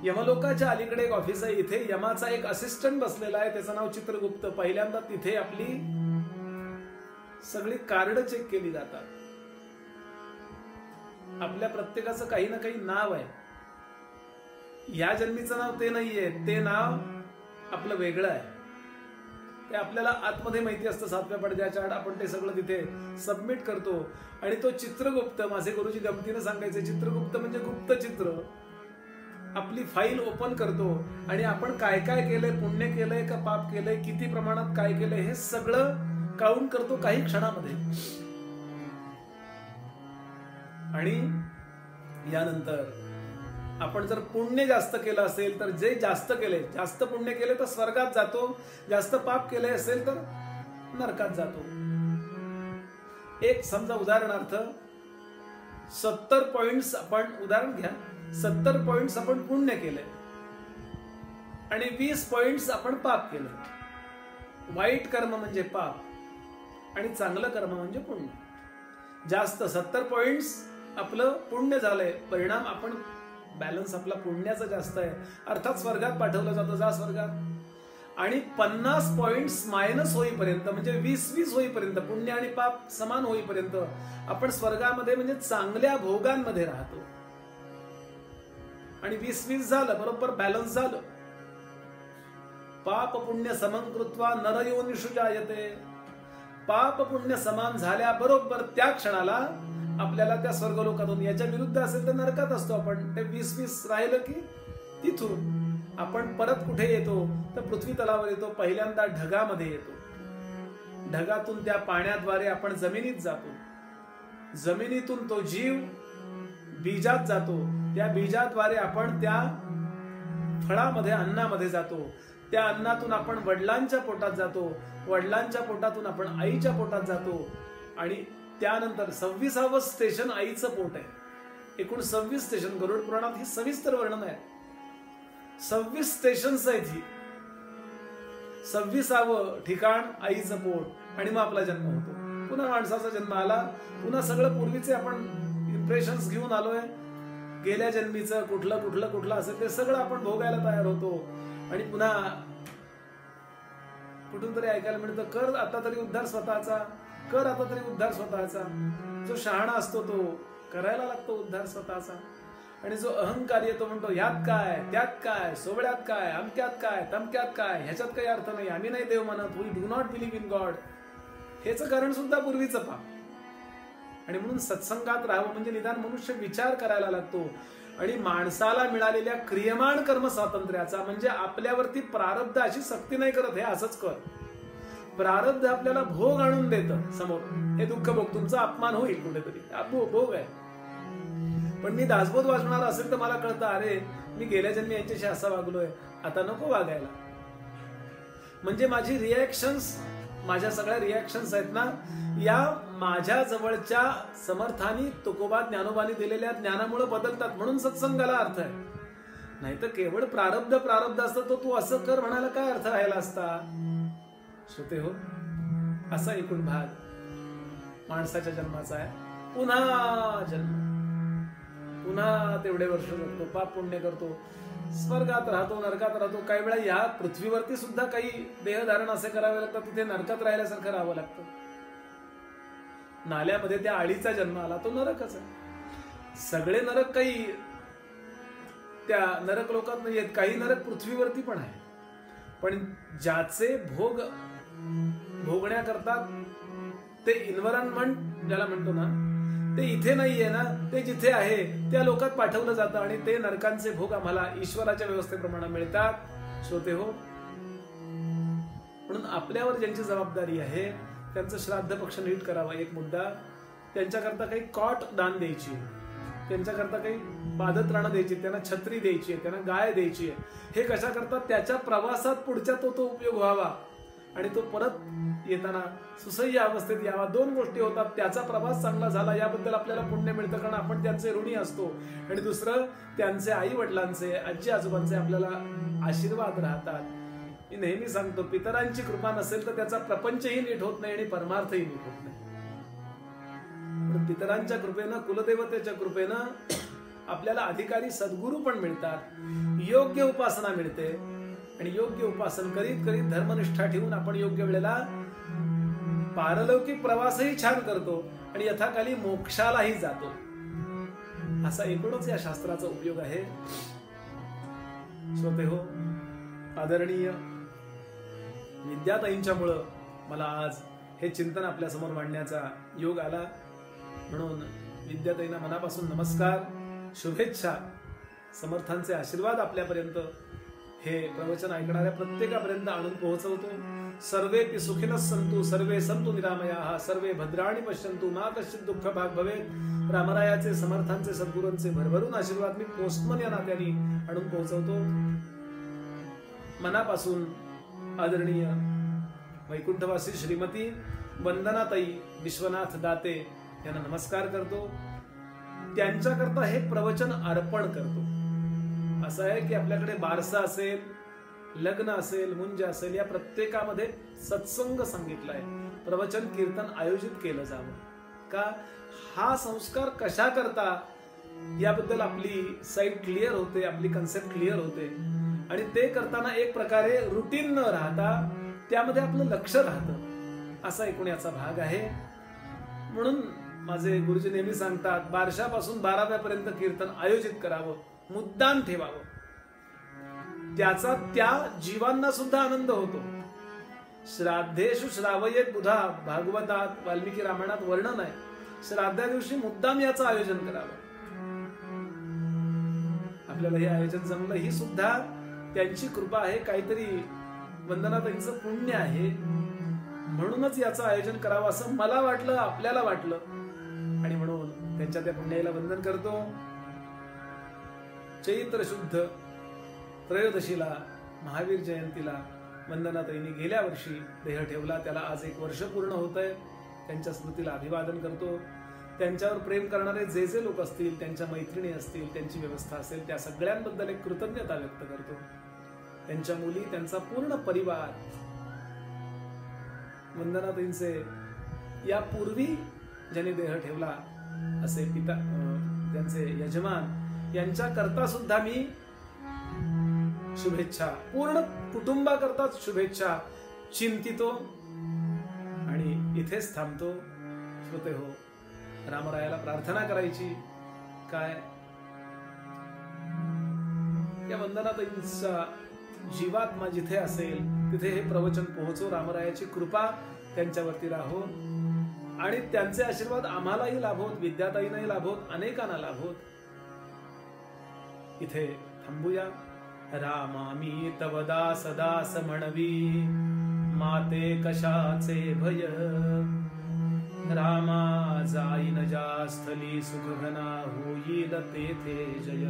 यमलोकाच्या अलीकडे एक ऑफिस आहे. इथे यमाचा एक असिस्टंट बसलेला आहे, त्याचं नाव चित्रगुप्त. पहिल्यांदा तिथे आपली सगळी कार्ड चेक केली जातात. आपल्या प्रत्येकाचं काही ना काही नाव आहे. या जन्मीचं नाव ते नाहीये, ते नाव आपलं वेगळं आहे. ते आपल्याला आतमध्ये माहिती असतं. 7व्या पडद्याच्या आड आपण ते सगळं तिथे सबमिट करतो. आणि तो चित्रगुप्त, माझे गुरुजी गमतीनं सांगायचे, चित्रगुप्त म्हणजे गुप्त चित्र, आपली फाईल ओपन करतो आणि आपण काय काय केलंय, पुण्य केलंय का पाप केलंय, किती प्रमाणात काय केलंय, हे सगळं काउंट करतो काही क्षणामध्ये. आणि यानंतर आपण जर पुण्य जास्त केलं असेल तर जे जास्त केले, जास्त पुण्य केले तर स्वर्गात जातो, जास्त पाप केले असेल तर नरकात जातो. एक समजा उदाहरणार्थ 70 पॉइंट्स, आपण उदाहरण घ्या, 70 पॉइंट्स आपण पुण्य केले आणि 20 पॉइंट्स आपण पाप केले. वाईट कर्म म्हणजे पाप आणि चांगलं कर्म म्हणजे पुण्य. जास्त 70 पॉइंट्स आपलं पुण्य झालंय, परिणाम आपण बॅलन्स आपला पुण्याचा जास्त आहे, अर्थात स्वर्गात पाठवलं जातं, जा स्वर्गात. आणि 50 पॉइंट्स मायनस होईपर्यंत, म्हणजे 20-20 होईपर्यंत, पुण्य आणि पाप समान होईपर्यंत आपण स्वर्गामध्ये म्हणजे चांगल्या भोगांमध्ये राहतो. आणि 20-20 झालं, बरोबर बॅलन्स झालं. पाप पुण्य समं कृत्वा नरयोनिषु जायते. पाप पुण्य समान झाल्या बरोबर त्या क्षणाला आपल्याला त्या स्वर्गलोकातून, याच्या विरुद्ध असेल तर नरकात असतो आपण. ते 20-20 राहिलं की तिथून आपण परत कुठे येतो तर पृथ्वी तलावर येतो. पहिल्यांदा ढगामध्ये येतो, ढगातून त्या पाण्याद्वारे आपण जमिनीत जातो, जमिनीतून तो जीव बीजात जातो, त्या बीजाद्वारे आपण त्या फळामध्ये, अन्नामध्ये जातो, त्या अन्नातून आपण वडिलांच्या पोटात जातो, वडिलांच्या पोटातून आपण आईच्या पोटात जातो. आणि त्यानंतर 26वं स्टेशन आईचं पोट आहे. एकूण 26 स्टेशन, गरुड पुराणात ही सविस्तर वर्णन आहे. 26 स्टेशन्स आहेत ही. 26वं ठिकाण आईचं पोट आणि मग आपला जन्म होतो. पुन्हा माणसाचा जन्म आला, पुन्हा सगळं पूर्वीचे आपण इम्प्रेशन्स घेऊन आलोय, गेल्या जन्मीचं कुठलं कुठलं कुठलं असेल ते सगळं आपण भोगायला तयार होतो. आणि पुन्हा कुठून तरी ऐकायला मिळतं, कर आता तरी उद्धार स्वतःचा, कर आता तरी उद्धार स्वतःचा. जो शहाणा असतो तो करायला लागतो उद्धार स्वतःचा. आणि जो अहंकारी तो म्हणतो ह्यात काय, त्यात काय, सोबळ्यात काय, अमक्यात काय, तमक्यात काय, ह्याच्यात काही अर्थ नाही, आम्ही नाही देव म्हणत, we do not believe in God. हेच कारण सुद्धा पूर्वीचं पाप. आणि म्हणून सत्संगात राहावं म्हणजे निदान मनुष्य विचार करायला लागतो. आणि माणसाला मिळालेल्या क्रियमाण कर्म स्वातंत्र्याचा म्हणजे आपल्यावरती प्रारब्ध अशी सक्ती नाही करत, हे असंच कर. प्रारब्ध आपल्याला भोग आणून देतं समोर, हे दुःख भोग, तुमचा अपमान होईल कुठेतरी, भोग आहे. पण मी दासबोध वाचणार असेल तर मला कळतं, अरे मी गेल्या जन्मी यांच्याशी असा वागलोय, आता नको वागायला. म्हणजे माझी रिॲक्शन्स, माझ्या सगळ्या रिॲक्शन्स आहेत ना, या माझ्या जवळच्या समर्थानी तुकोबा ज्ञानोबानी दिलेल्या ज्ञानामुळे बदलतात. म्हणून सत्संगाला अर्थ आहे. नाही तर केवळ प्रारब्ध असतं, तो तू असं कर म्हणायला काय अर्थ राहिला असता. श्रोते हो, असा एकूण भाग माणसाच्या जन्माचा आहे. पुन्हा जन्म, पुन्हा तेवढे वर्ष जगतो, पाप पुण्य करतो, स्वर्गात राहतो, नरकात राहतो. काही वेळा या पृथ्वीवरती सुद्धा काही देहधारण असे करावे लागतात, तिथे नरकात राहिल्यासारखं राहावं लागतं. नाल्यामध्ये त्या आळीचा जन्म आला, तो नरकच आहे. सगळे नरक काही त्या नरक लोकात नाही आहेत, काही नरक पृथ्वीवरती पण आहे. पण ज्याचे भोग भोगण्याकरता ते इन्व्हायरमेंट ज्याला म्हणतो ना, ते इथे नाहीये ना, ते जिथे आहे त्या लोकात पाठवलं जातं. आणि ते नरकांचे भोग आम्हाला ईश्वराच्या व्यवस्थेप्रमाणे मिळतात. श्रोते हो, म्हणून आपल्यावर ज्यांची जबाबदारी आहे त्यांचं श्राद्ध पक्ष नीट करावं. एक मुद्दा, त्यांच्याकरता काही कॉट दान द्यायची, त्यांच्याकरता काही पादत्राणं द्यायची, त्यांना छत्री द्यायची आहे, त्यांना गाय द्यायची आहे. हे कशा करतात, त्याच्या प्रवासात पुढच्या तो उपयोग व्हावा आणि तो परत येताना सुसह्य अवस्थेत यावा. दोन गोष्टी होतात, त्याचा प्रवास चांगला झाला याबद्दल आपल्याला पुण्य मिळतं कारण आपण त्यांचे ऋणी असतो. आणि दुसरं, त्यांचे आई वडिलांचे, आजी आजोबांचे आपल्याला आशीर्वाद राहतात. मी नेहमी सांगतो, पितरांची कृपा नसेल तर त्याचा प्रपंचही नीट होत नाही आणि परमार्थही नीट होत नाही. पण पितरांच्या कृपेनं, कुलदेवतेच्या कृपेनं आपल्याला अधिकारी सद्गुरू पण मिळतात, योग्य उपासना मिळते. आणि योग्य उपासन करीत करीत धर्मनिष्ठा ठेवून आपण योग्य वेळेला पारलौकिक प्रवासही छान करतो आणि यथाकाली मोक्षालाही जातो. असा एकूणच या शास्त्राचा उपयोग आहे. श्रोते हो, आदरणीय विद्याताईंच्यामुळं मला आज हे चिंतन आपल्या समोर मांडण्याचा योग आला. म्हणून विद्याताईंना मनापासून नमस्कार, शुभेच्छा, समर्थांचे आशीर्वाद आपल्यापर्यंत, हे प्रवचन ऐकणाऱ्या प्रत्येकापर्यंत आणून पोहोचवतो. सर्वेपि सुखिनः सन्तु, सर्वे सन्तु निरामयाः, सर्वे भद्राणि पश्यन्तु, मा कश्चित् दुःख भाग भवेत्. रामरायाचे, समर्थांचे, सद्गुरूंचे भरभरून आशीर्वाद मी पोस्टमन या नात्याने आणून पोहोचवतो. मनापासून आदरणीय वैकुंठवासी श्रीमती वंदनाताई विश्वनाथ दाते यांना नमस्कार करतो. त्यांच्याकरता हे प्रवचन अर्पण करतो. असं आहे की आपल्याकडे बारसा असेल, लग्न असेल, मुंज असेल, या प्रत्येकामध्ये सत्संग सांगितलाय, प्रवचन कीर्तन आयोजित केलं जावं. का हा संस्कार कशा करता याबद्दल आपली साईट क्लिअर होते, आपली कन्सेप्ट क्लिअर होते. आणि ते करताना एक प्रकारे रुटीन न राहता त्यामध्ये आपलं लक्ष राहतं, असा एकूण याचा भाग आहे. म्हणून माझे गुरुजी नेहमी सांगतात, बारशापासून 12व्यापर्यंत कीर्तन आयोजित करावं, मुद्दाम ठेवावं. त्याचा त्या जीवांना सुद्धा आनंद होतो. श्राद्धेषु श्रावयेत बुधा, भागवतात, वाल्मिकी रामायणात वर्णन आहे. श्राद्धा दिवशी मुद्दाम याचं आयोजन करावं. आपल्याला हे आयोजन जमलं, ही सुद्धा त्यांची कृपा आहे, काहीतरी वंदनाताईंचं पुण्य आहे. म्हणूनच याचं आयोजन करावं असं मला वाटलं, आपल्याला वाटलं, आणि म्हणून त्यांच्या त्या पुण्याला वंदन करतो. चैत्र शुद्ध त्रयोदशीला, महावीर जयंतीला वंदनाताईंनी गेल्या वर्षी देह ठेवला. त्याला आज 1 वर्ष पूर्ण होत आहे. त्यांच्या स्मृतीला अभिवादन करतो. त्यांच्यावर प्रेम करणारे जे जे लोक असतील, त्यांच्या मैत्रिणी असतील, त्यांची व्यवस्था असेल, त्या सगळ्यांबद्दल एक कृतज्ञता व्यक्त करतो. त्यांच्या मुली, त्यांचा पूर्ण परिवार, वंदनाताईंचे यापूर्वी ज्यांनी देह ठेवला असे पिता त्यांचे यजमान यांच्या करता सुद्धा मी शुभेच्छा, पूर्ण कुटुंबाकरताच शुभेच्छा चिंतितो आणि इथेच थांबतो. श्रोते हो, रामरायाला प्रार्थना करायची काय, या वंदनाताईंचा जीवात्मा जिथे असेल तिथे हे प्रवचन पोहोचो. रामरायाची कृपा त्यांच्यावरती राहो आणि त्यांचे आशीर्वाद आम्हालाही लाभोत, विद्याताईंनाही लाभोत, अनेकांना लाभोत. इथे थांबूया. रामा मी तव दास दास म्हणवी, माते कशाचे भय. रामा जाईन ज्या स्थली सुखघना, होईल तेथे जय.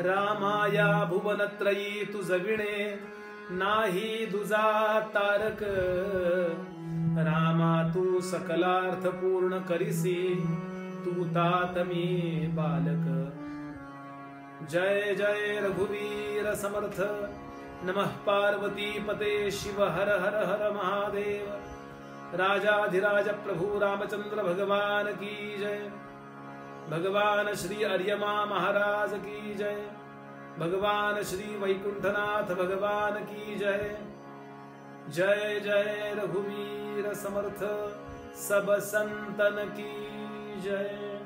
रामाया भुवनत्रयी तुझ विणे, नाही दुजा तारक. रामा तू सकलार्थ पूर्ण करिसी, तू तात मी बालक. जय जय रघुवीर समर्थ. नमः पार्वती पते शिव हर हर हर महादेव. राजाधिराज प्रभु रामचंद्र भगवान की जय. भगवान श्री अर्यमा महाराज की जय. भगवान श्री वैकुंठनाथ भगवान की जय. जय जय रघुवीर समर्थ. सब संतन की जय.